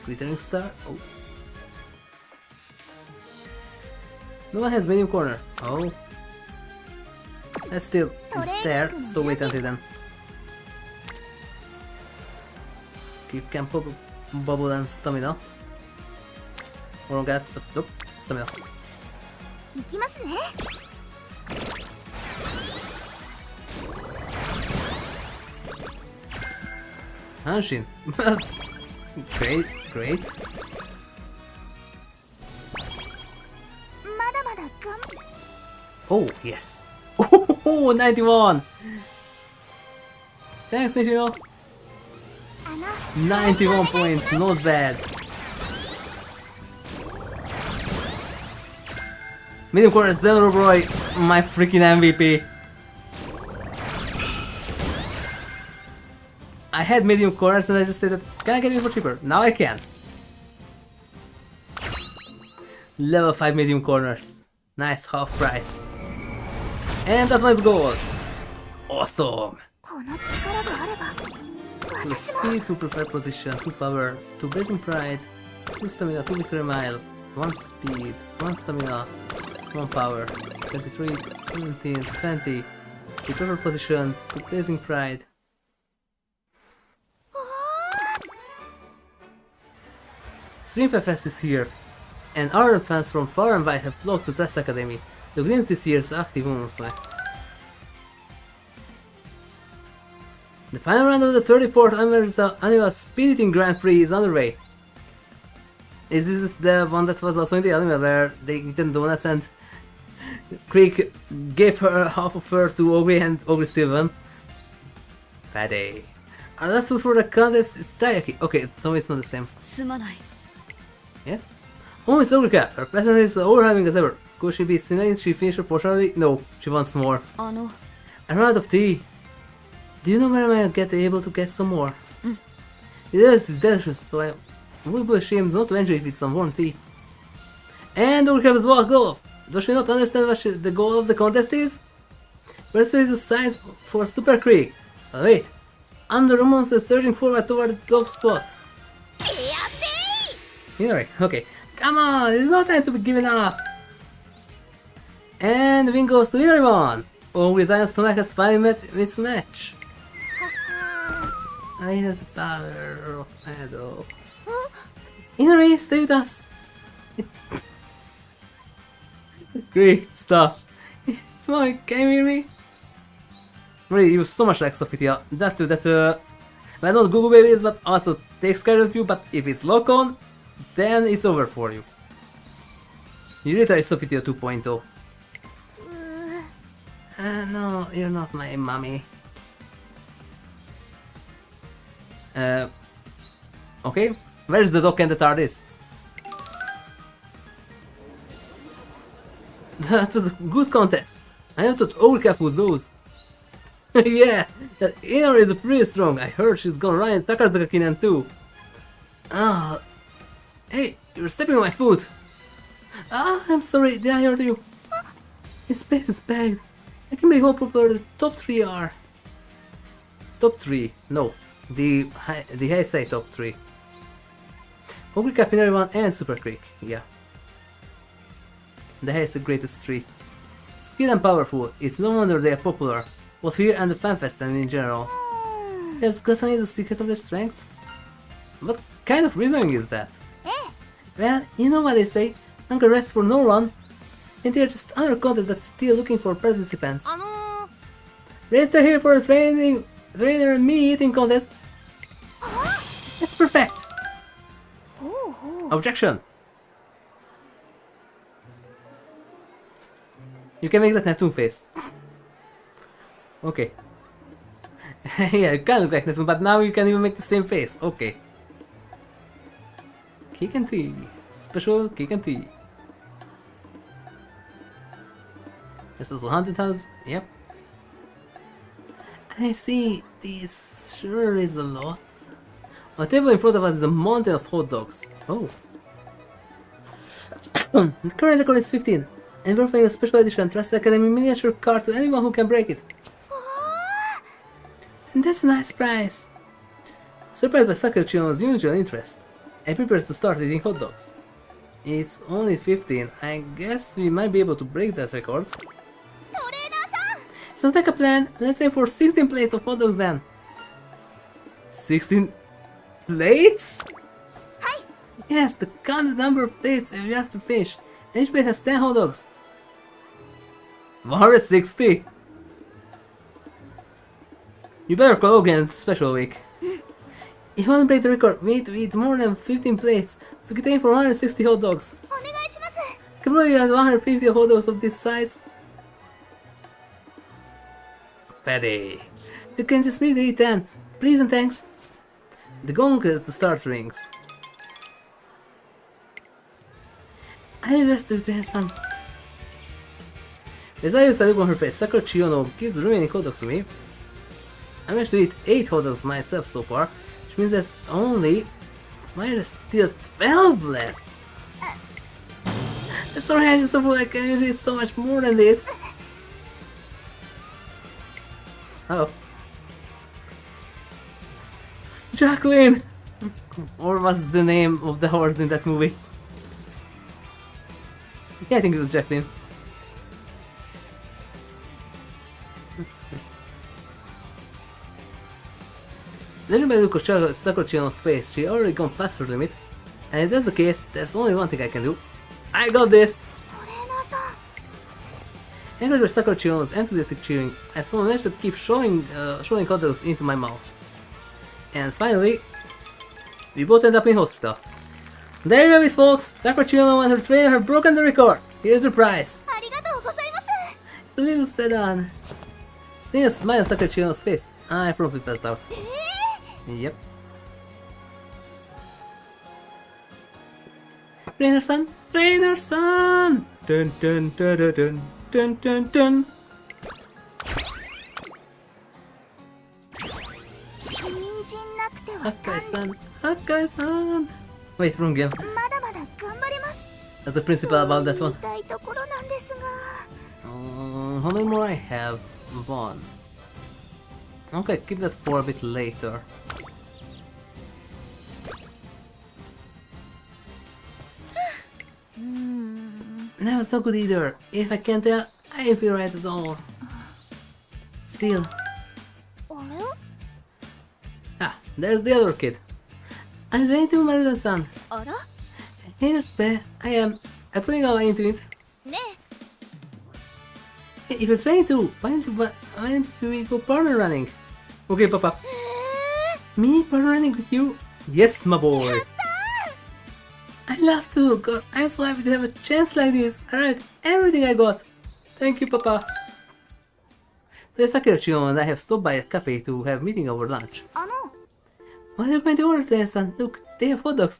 Glittering star. Oh. No one has medium corner. Oh. That's still it's there, so wait until then. You can pop bubble and stamina. Or gats, but nope, stamina. Hanshin. Great. Oh, yes. Oh, 91! Thanks, Nishino. 91 points, not bad. Medium corner Zelrobroy, my freaking MVP. I had medium corners and I just said that, can I get it for cheaper? Now I can. Level 5 medium corners. Nice, half price. And that was gold. Awesome. 2 speed, 2 preferred position, 2 power, 2 blazing pride, 2 stamina, 2 victory mile, 1 speed, 1 stamina, 1 power, 23, 17, 20, 2 preferred position, 2 blazing pride. Springfield Fest is here, and our fans from far and wide have flocked to Dress Academy to glimpse this year's active Umamusume. The final round of the 34th annual Speed Eating Grand Prix is underway. Is this the one that was also in the anime where they eaten donuts and Creek gave her half of her to Ogre and Ogre still won? Paddy. And that's what for the contest is Taiyaki. Okay, so it's not the same. Yes? Oh, it's Ogre. Her present is overwhelming as ever. Could she be sinning? She finished her portion already? No, she wants more. I'm out of tea. Do you know where I might get able to get some more? This is delicious, so I would be ashamed not to enjoy it with some warm tea. And Ogre has walked off. Does she not understand what the goal of the contest is? First is a sign for Super Creek. But wait, Under Umamusume is surging forward toward the top spot. Hinari, okay. Come on, it's no time to be giving up. And the win goes to Hinari-one. Ogre's iron stomach has finally met its match. I have the power of Edo. Hinari, stay with us. Great stuff. Tommy, can you hear me? Really, you so much like Sophia. That well, not Google babies, but also takes care of you. But if it's lock on, then it's over for you. You literally Sophia 2.0. No, you're not my mommy. Okay, where's the dock and the TARDIS? That was a good contest. I have to overcap with those. Yeah, that inner is pretty strong. I heard she's gonna run in Takarazuka too. Ah, hey, you're stepping on my foot. Ah, I'm sorry, did I hurt you? It's bagged. I can believe how popular the top 3 are. Top 3, no. The Heisei top 3. Overcap in everyone and Super Quick, yeah. The Heisei greatest 3. Skilled and powerful, it's no wonder they are popular, both here and the FanFest and in general. Has gotten the secret of their strength? What kind of reasoning is that? Well, you know what they say, hunger rests for no one. And they're just another contest that's still looking for participants. Race here for a trainer and me eating contest. That's perfect. Objection. You can make that Neptune face. Okay. Yeah, you can look like Neptune, but now you can even make the same face. Okay. Cake and tea. Special cake and tea. This is 100,000. Yep. I see. This sure is a lot. On the table in front of us is a mountain of hot dogs. Oh. The current record is 15. And we're offering a special edition Trust Academy miniature card to anyone who can break it. That's a nice prize. Surprised by Sakura Chiyono's unusual interest, I prepares to start eating hot dogs. It's only 15. I guess we might be able to break that record. Sounds like a plan. Let's aim for 16 plates of hot dogs then. 16 plates? Yes, the counted number of plates you have to finish. Each plate has 10 hot dogs. 160? You better call again special week. If you want to break the record, we need to eat more than 15 plates, so get aim for 160 hot dogs. Can probably have 150 hot dogs of this size. Steady. You can just need to eat 10. Please and thanks. The gong at the start rings. I just do this, son. As I use a look on her face, Sakura Chiyono O gives the remaining hot dogs to me. I managed to eat 8 hot dogs myself so far, which means there's only... there's still 12 left. Sorry, I just thought I can usually eat so much more than this. Oh. Jacqueline! Or what's the name of the horse in that movie? Yeah, I think it was Jacqueline. Judging by the look of Sakura Chiyono's face, she already gone past her limit. And if that's the case, there's only one thing I can do. I got this! Encouraged by Sakura Chiyono's enthusiastic cheering, I somehow managed to keep shoving hot dogs into my mouth. And finally, we both end up in hospital. There you have it, folks! Sakura Chiyono and her trainer have broken the record! Here's your prize! It's a little sedan. Seeing a smile on Sakura Chiyono's face, I promptly passed out. Yep. Trainer-san! Trainer-san! Dun dun dun dun dun dun dun dun. Hakai-san! Hakai-san! Wait, wrong game. That's the principal about that one. How many more I have? 1. Okay, keep that for a bit later. That was not good either. If I can't tell, I didn't feel right at all. Still. Ah, there's the other kid. I'm going to Maruzen-san. Hey there, Spare. I'm putting all into it. Hey, if you're trying to, why don't we go partner running? Okay, Papa. Me partner running with you? Yes, my boy. I love to. God, I'm so happy to have a chance like this. I write everything I got. Thank you, Papa. So Sakura Chiyono and I have stopped by a cafe to have a meeting over lunch. What are you going to order today, son? Look, they have hot dogs.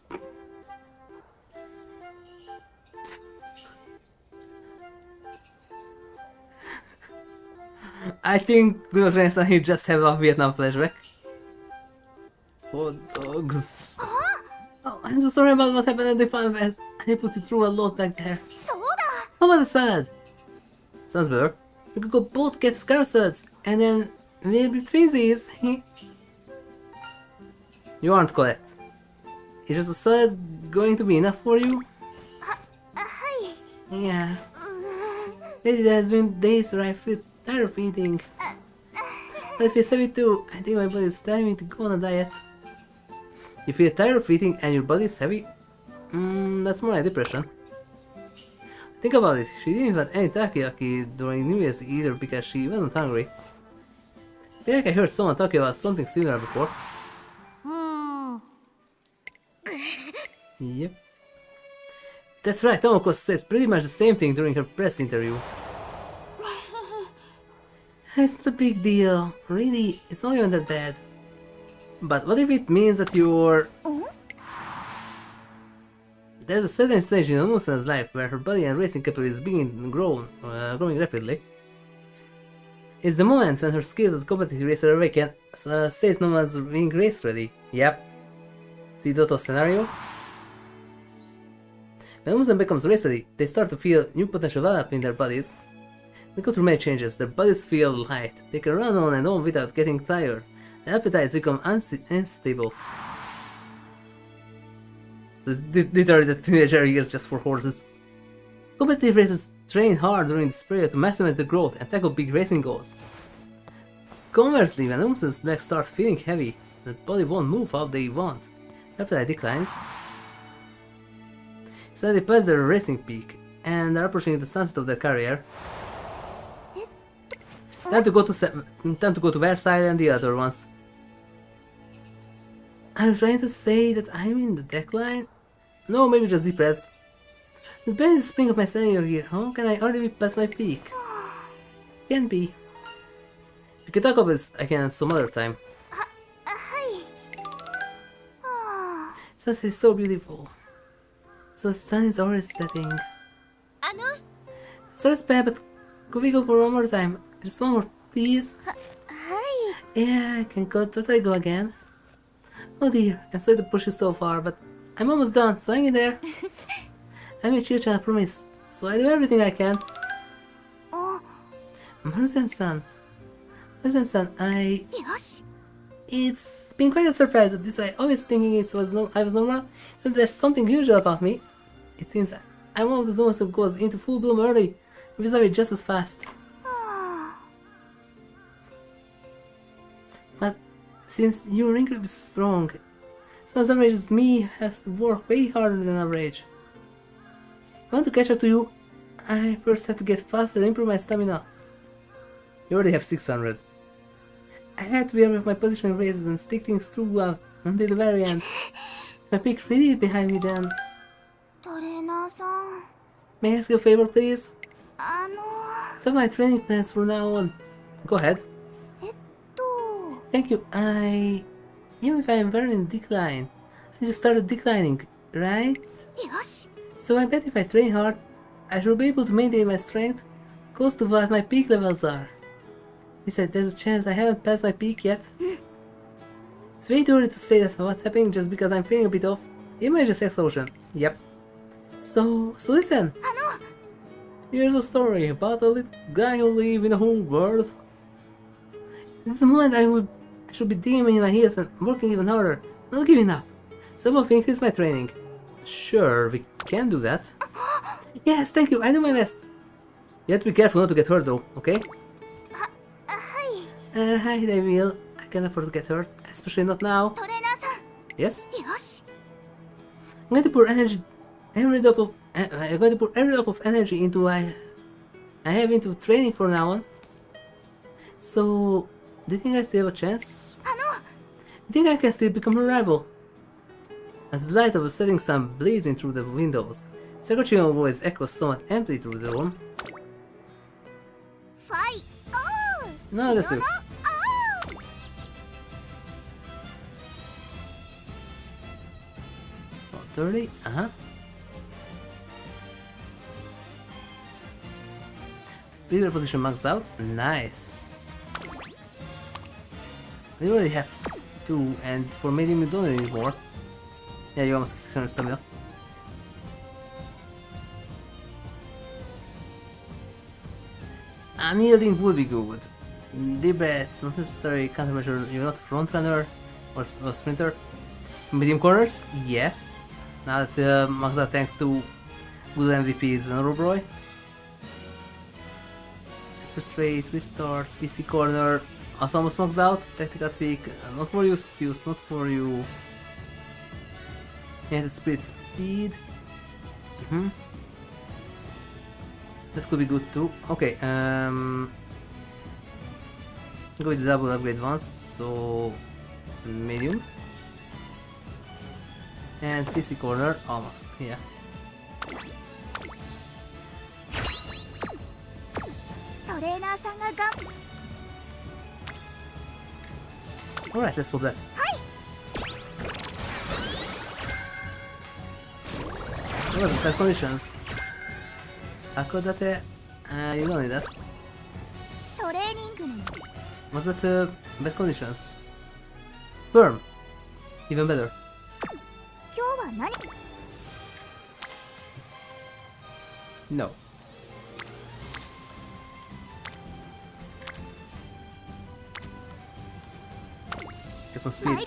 I think Maruzen-san he just have a Vietnam flashback. Hot dogs. Oh, I'm so sorry about what happened at the Fun Fest. I put you through a lot back there. そうだ How about the salad? Sounds better. We could go both get scar salads, and then maybe twinsies. You aren't Colette. Is just a salad going to be enough for you? はい Yeah. Lately there has been days where I feel tired of eating. But I feel heavy too. I think my body is telling me to go on a diet. You feel tired of eating and your body is heavy? That's more like depression. Think about it, she didn't have any takoyaki during New Year's either because she wasn't hungry. I feel like I heard someone talking about something similar before. うーん Yep. That's right, Tomoko said pretty much the same thing during her press interview. It's not a big deal. Really, it's not even that bad. But what if it means that you're... There's a certain stage in Umamusume's life where her body and racing capabilities begin growing rapidly. It's the moment when her skills as a competitive racer awaken, a stage known as being race ready. Yep. See Doto's scenario? When Umamusume becomes race ready, they start to feel new potential develop in their bodies. They go through many changes, their bodies feel light, they can run on and on without getting tired, their appetites become unstable. Literally the teenager years just for horses. Competitive racers train hard during this period to maximize their growth and tackle big racing goals. Conversely, when Umamusume's legs start feeling heavy, the body won't move how they want, appetite declines. So they pass their racing peak, and are approaching the sunset of their career. Time to go to Versailles and the other ones. I'm trying to say that I'm in the decline? No, maybe just depressed. It's barely the spring of my senior year. How can I already be past my peak? Can be. We can talk about this again some other time. はいは Sunset is so beautiful. So the sun is already setting. あの Sorry, Spam, but could we go for one more time? Just one more, please? はい Yeah, I can totally go again. Oh dear, I'm sorry to push you so far, but I'm almost done, so hang in there. I'm a Chiyo-chan, I promise, so I do everything I can. お Maruzen-san,よし It's been quite a surprise with this. I always thinking I was normal, but there's something unusual about me. It seems I'm one of those ones who goes into full bloom early, vis-a-vis just as fast. は But since your incredibly strong, so as average as me has to work way harder than average. If I want to catch up to you, I first have to get faster and improve my stamina. You already have 600. I had to be aware of my positioning races and stick things throughout until the very end. Is my peak really behind me then? トレーナーさん May I ask you a favor, please? あの Some of my training plans from now on. Go ahead. と Thank you. Even if I am very in decline, I just started declining, right? よし So I bet if I train hard, I should be able to maintain my strength close to what my peak levels are. Besides, there's a chance I haven't passed my peak yet. It's way too early to say that what's happening just because I'm feeling a bit off. It might just explosion. Yep. So listen. あの Here's a story about a little guy who lives in a whole world. It's the moment I should be digging in my heels and working even harder, not giving up. Some of increase my training. Sure, we can do that. Yes, thank you, I do my best. You have to be careful not to get hurt though, okay? はい Alright, I will. I can't afford to get hurt, especially not now. トレーナーさ Yes? んよし I'm going to pour every drop of energy into I have into training from now on. So, do you think I still have a chance? あの I think I can still become a rival. As the light of the setting sun blazing through the windows, Sakura Chiyono voice echoes somewhat empty through the room. ファイオー No, that's it. おー 30? Uh-huh. Leader position maxed out. Nice. You already have 2, and for medium you don't need more. Yeah, you almost have 600 stamina. Unyielding would be good. Debates, not necessary. Countermeasure, you're not a front runner or sprinter. Medium corners, yes. Now that max out thanks to good MVPs and Robroy. Frustrate, restart, PC corner, also almost maxed out. Tactical tweak, not for you, Fuse, not for you. Yeah, the speed. That could be good too. Okay, go with the double upgrade once, so medium. And PC corner, almost, yeah. Alright, let's pop that. What was the bad conditions? Akodate, you don't need that. Was that bad conditions? Firm. Even better. No. Get some speed.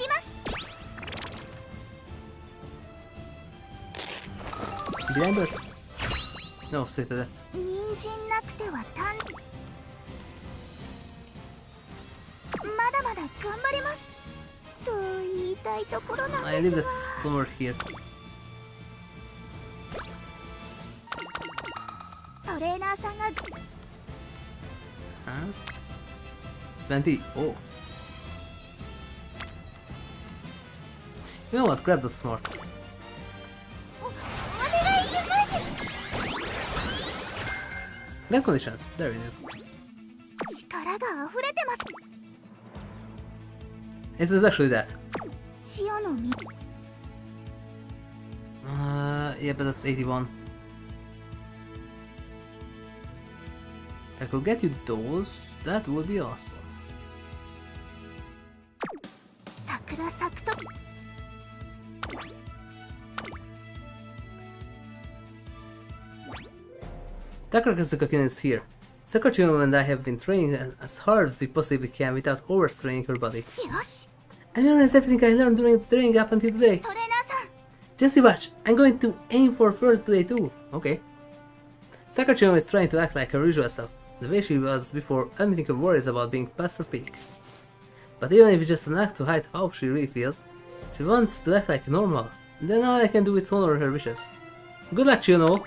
Behind burst. No, save that. I leave that somewhere here. Huh? 20. Oh. You know what? Grab the smarts. Bad conditions. There it is. It was actually that. Yeah, but that's 81. If I could get you those, that would be awesome. Sakura Chiyono is here. Sakura Chiyono and I have been training as hard as we possibly can without overstraining her body. I memorized everything I learned during training up until today. Just watch, I'm going to aim for first today too. Okay. Sakura Chiyono is trying to act like her usual self, the way she was before admitting her worries about being past her peak. But even if it's just an act to hide how she really feels, she wants to act like normal, and then all I can do is honor her wishes. Good luck, Chiyono!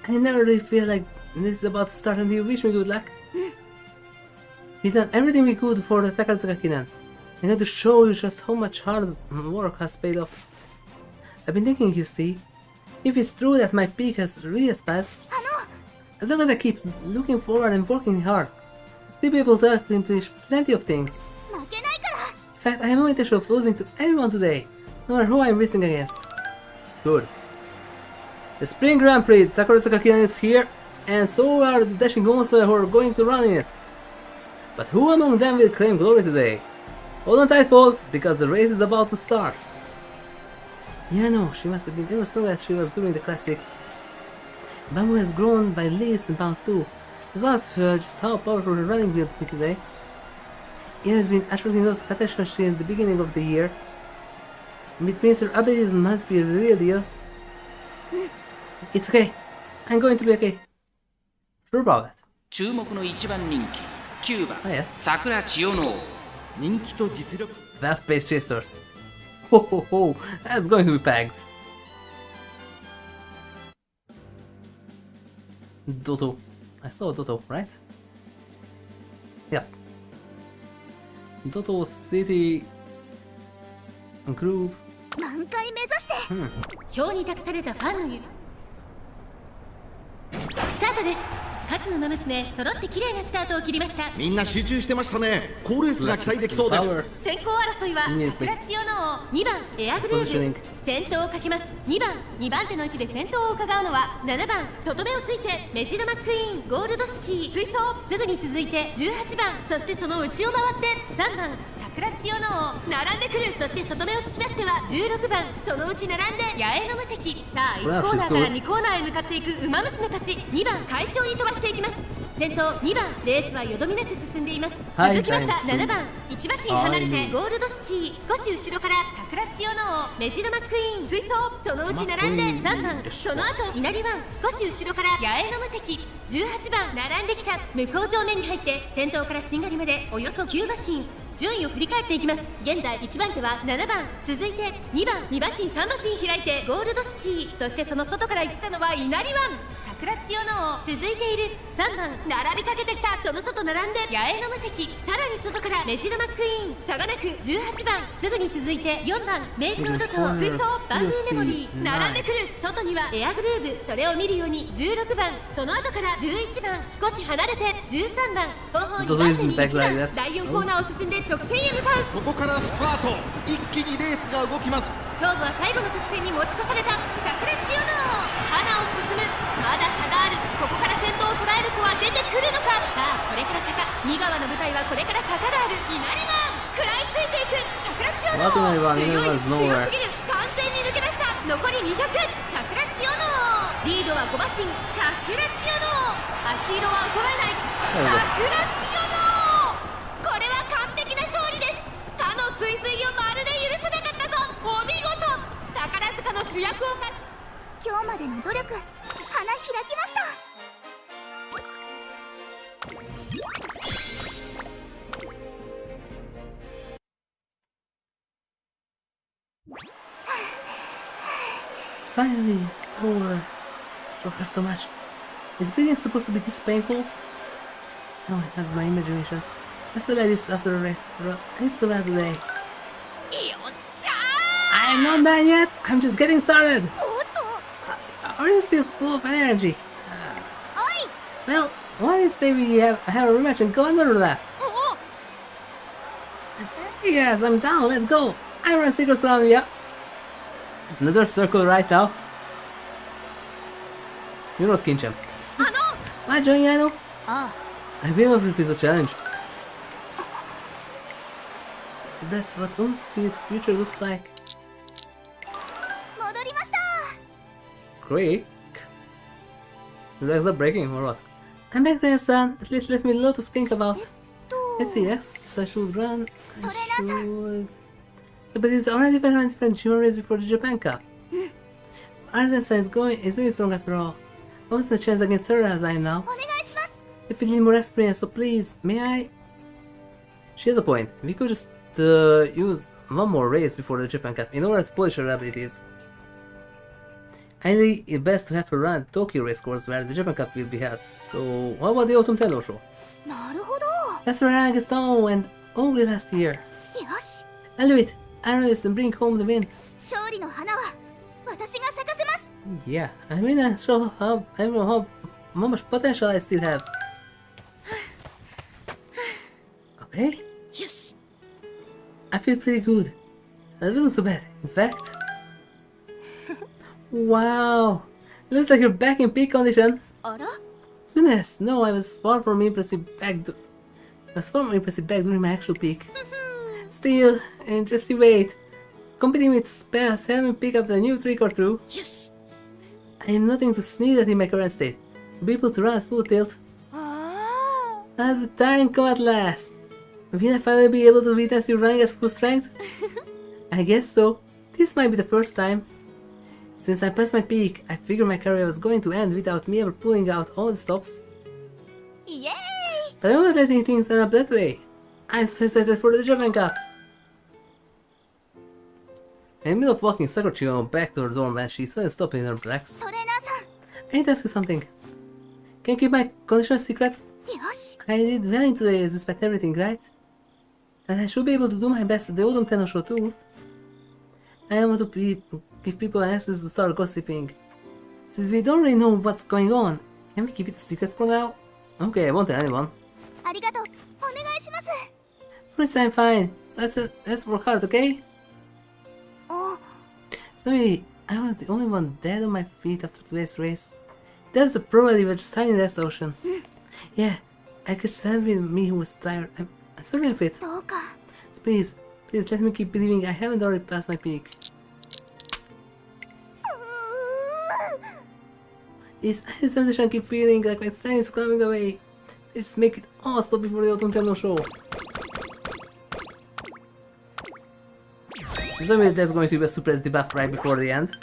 I never really feel like this is about to start and you wish me good luck. We've done everything we could for the Takarazuka Kinan. I'm going to show you just how much hard work has paid off. I've been thinking, you see, if it's true that my peak has really passed, as long as I keep looking forward and working hard, I'll be able to accomplish plenty of things. In fact, I have no intention of losing to anyone today, no matter who I'm racing against. Good. The Spring Grand Prix, Takarazuka Kinan is here, and so are the dashing monsters who are going to run in it. But who among them will claim glory today? Hold on tight, folks, because the race is about to start. Yeah, no, she must have been even stronger as she was during the classics. Bamboo has grown by leaps and bounds too. It's not just how powerful her running will be today. It has been attracting lots of attention since the beginning of the year. It means her abilities must be the real deal. It's okay. I'm going to be okay. Sure about that. 注目の一番人気9番 yes. 桜千代の人気と実力 12 pace chasers. Ho ho ho, that's going to be packed. Doto. I saw Doto, right? Yeah. Doto City Groove. 表に託されたファンの夢スタートです。各馬娘揃って綺麗なスタートを切りました。みんな集中してましたね。好レースが期待できそうです。先行争いは桜千代の王2番エアグルーヴ。先頭をかけます。2番手の位置で先頭を伺うのは7番外目をついてメジロマックイーンゴールドシティ追走。すぐに続いて18番、そしてその内を回って3番桜千代の王並んでくる。そして外目をつきましては16番、そのうち並んで野営の無敵。さあ1コーナーから2コーナーへ向かっていく馬娘たち。2番快調に飛ばしていきます。先頭2番レースはよどみなく進んでいます。続きました7番1馬身離れてゴールドシティ、少し後ろから桜千代の王メジロマックイーン追走。そのうち並んで3番、その後稲荷湾、少し後ろから野営の無敵18番並んできた。向こう上面に入って先頭からしんがりまでおよそ9馬身。順位を振り返っていきます。現在1番手は7番、続いて2番2馬身3馬身開いてゴールドシティ、そしてその外から行ったのは稲荷湾桜千代の王。続いている3番並びかけてきた、その外並んで野営の無敵。さらに外からメジロマックイーン差がなく18番、すぐに続いて4番名称怒涛追走バンブーメモリー並んでくる。外にはエアグルーヴ、それを見るように16番、その後から11番、少し離れて13番、後方2番手に1番、第4コーナーを進んで直線へ向かう。ここからスパート、一気にレースが動きます。勝負は最後の直線に持ち越された桜千代の王。花を進む、まだ差がある。ここから先頭を捉える子は出てくるのか。さあこれから坂、2川の舞台はこれから坂がある。稲荷湾食らいついていく桜千代の王。強すぎる、完全に抜け出した。残り200、桜千代の王。リードは5馬身桜千代の王。足色は衰えない桜千代の王。これは完璧な勝利です。他の追随をまるで許せなかったぞ。お見事、宝塚の主役を勝ち。今日までの努力、花開きました。It's finally over. It hurts so much. Is bleeding supposed to be this painful? No, that's my imagination. I feel like this after a race. It's so bad today. I'm not done yet. I'm just getting started. Are you still full of energy? Well, why do you say we have a rematch and go another lap? Yes, I'm down. Let's go. I run secrets around you. Another circle right now. You know Skin-chan. What, Johnny? I've been over with the challenge. So that's what Umamusume's future looks like. 戻りました。Quick. The legs are breaking or what? I'm back there, son. At least left me a lot to think about. Let's see, yes, I should run. I should. But it's already been on different gym race before the Japan Cup. Maruzen-san is doing strong after all. What's the chance against her as I am now? お願いします。If you need more experience, so please, may I? She has a point. We could just use one more race before the Japan Cup in order to polish her abilities. I think it's best to have her run Tokyo race course where the Japan Cup will be held. So, what about the Autumn Tenno show? なるほど。 That's where I guessed and only last year. よし、 I'll do it. I'll release and bring home the win. 勝利の花は私が咲かせます。 Yeah, I mean, I show how much potential I still have. Okay, よし。 I feel pretty good. That wasn't so bad. In fact, wow, looks like you're back in peak condition. あら、 Goodness, no, I was far from impressive back during my actual peak. Still, and just you wait. Competing with spells, having pick up the new trick or two. よし。 I am nothing to sneeze at in my current state. Be able to run at full tilt. あ As the time come at last. Will I finally be able to witness you running at full strength? I guess so. This might be the first time. Since I passed my peak, I figured my career was going to end without me ever pulling out all the stops. ー、イエーイ。 But I'm not letting things end up that way. I'm so excited for the Japan Cup. In the middle of walking Sakura Chiyono O back to her dorm when she suddenly stopped in her tracks. トレーナーさん、 I need to ask you something. Can you keep my condition secret? よし。 I did well in today's despite everything, right? And I should be able to do my best at the Autumn Tenno show too. I don't want to give people an excuse to start gossiping. Since we don't really know what's going on, can we keep it a secret for now? Okay, I won't tell anyone. ありがとう。お願いします。 Please, I'm fine. So let's work hard, okay? あ、 Sorry, I was the only one dead on my feet after today's race. There's a probability we're just hiding in this ocean. Yeah, I guess have been me who was tired. I'm sorry of it. どうか。 Please let me keep believing I haven't already passed my peak. This sensation I keep feeling like my strength is climbing away. Just make it all stop before the autumn no show. Tell me there's going to be a suppressed debuff right before the end.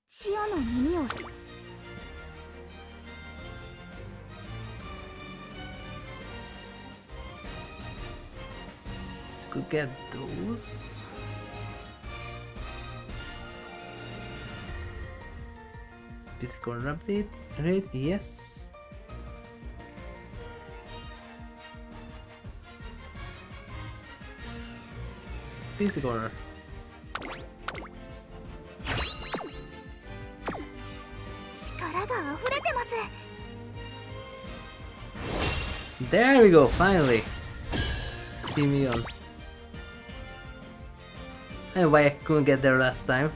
Chiyo no耳を Let's go get those. Physical update rate, yes. Physical. There we go, finally. Team me on. And why I couldn't get there last time.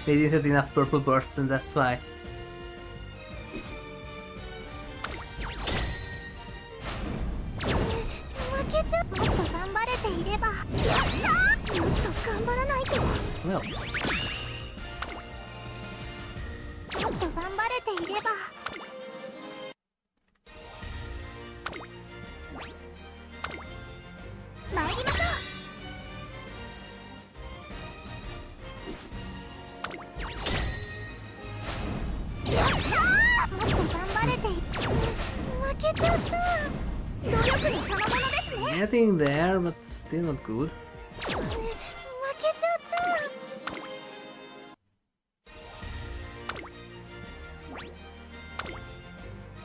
We didn't have enough purple bursts and that's why. Well. Getting there, but still not good.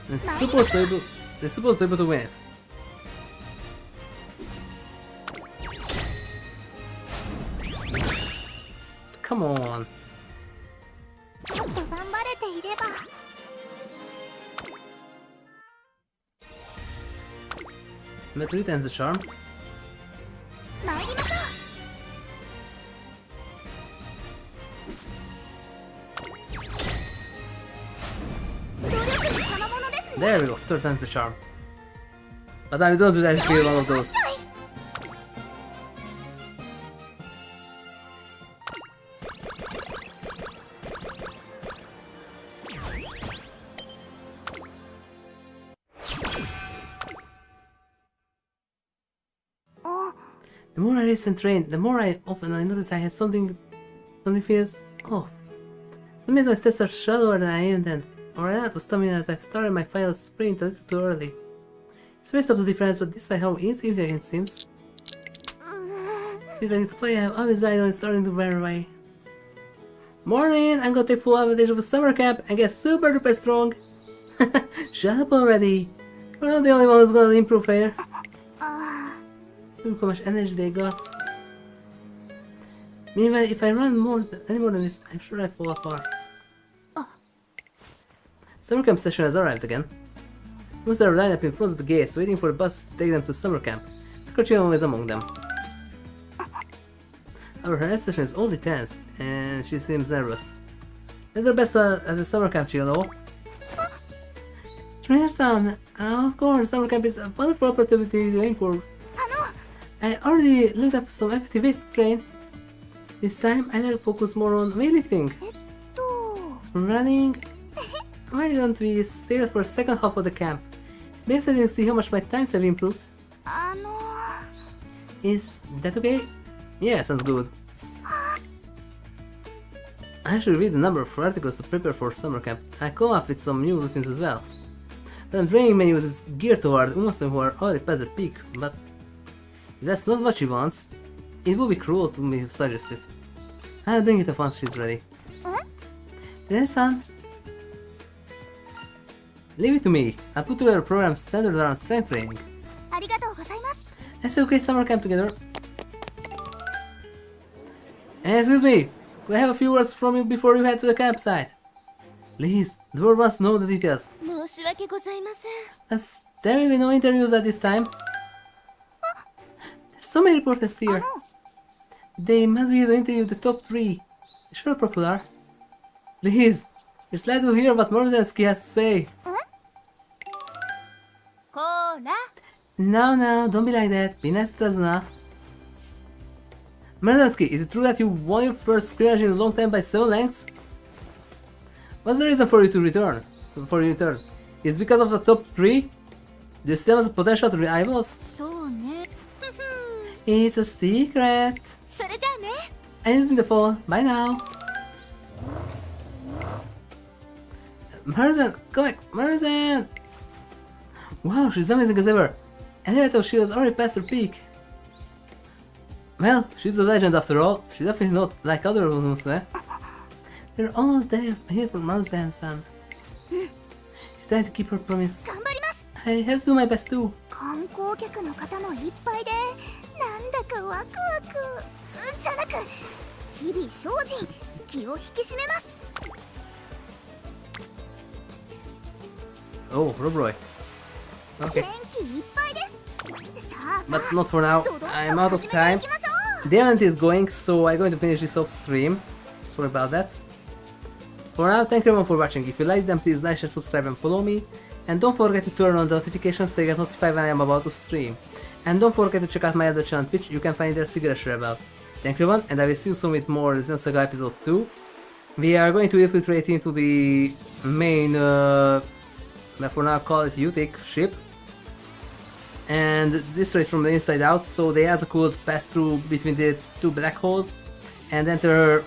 They're supposed to be able to win it. Come on. But 3 times the charm. There we go, 3rd time's the charm. But now you don't do that if you kill one of those. The more I race and train, the more I often notice I have something feels off. Sometimes my steps are shallower than I intend, or I run out of stamina as I've started my final sprint a little too early. It's based up to difference, but despite how insignificant it seems, feels like it's play I have always died on starting to wear away. Morning! I'm gonna take full advantage of a summer camp and get super duper strong! Shut up already! You're not the only one who's gonna improve here. Look how much energy they got. Meanwhile, if I run any more than this, I'm sure I fall apart. Summer camp session has arrived again. Most are lined up in front of the gates, waiting for the bus to take them to summer camp. Sakura Chiyono O is among them. Her session is only tense, and she seems nervous. Is her best at the summer camp, Chiyono O? Trainer-san, of course, summer camp is a wonderful opportunity to aim for. I already looked up some FT waist to train. This time I'd like to focus more on weightlifting. As for running, why don't we save it for the second half of the camp? Best I didn't see how much my times have improved. Is that okay? Yeah, sounds good. I should read a number of articles to prepare for summer camp. I come up with some new routines as well. The training menu is geared toward Umamusume who are already past their peak, but if that's not what she wants, it would be cruel to me to suggest it. I'll bring it up once she's ready. Trainer-san, leave it to me. I'll put together a program centered around strength training. Let's have a great summer camp together. Excuse me, could I have a few words from you before you head to the campsite? Please, the world wants to know the details. 申し訳ございません。 There will be no interviews at this time. There's so many reporters here. They must be able to interview the top 3. Sure, popular. Please, we're glad to hear what Maruzensky has to say. こら No, don't be like that. Be nice to Tazuna. Maruzensky, is it true that you won your first scrimmage in a long time by 7 lengths? What's the reason for you to return? Is it because of the top 3? Do you still have the potential to rivals? そうね It's a secret. それじゃあね And it's in the fall. Bye now. Maruzen, come back, Maruzen! Wow, she's amazing as ever. And I thought she was already past her peak. Well, she's a legend after all. She's definitely not like other Umamusume. They're all there here for Maruzen-san. She's trying to keep her promise. 頑張ります I have to do my best too. 観光客の方もいっぱいでなんだかワクワクじゃなく日々精進気を引き締めます Oh, Robroy. 元 Okay, 気いっぱいですさあさ but あ not for now. どどんと I'm out of 始めてい time. きましょう The event is going, so I'm going to finish this off stream. Sorry about that. For now, thank you everyone for watching. If you liked them, please like, share, subscribe and follow me. And don't forget to turn on the notifications so you get notified when I am about to stream. And don't forget to check out my other channel on Twitch, you can find there HigurashiRebel. Thank you everyone, and I will see you soon with more Zen Saga episode 2. We are going to infiltrate into the main, but for now call it Utic ship. And destroy it from the inside out, so the Yaza could pass through between the 2 black holes and enter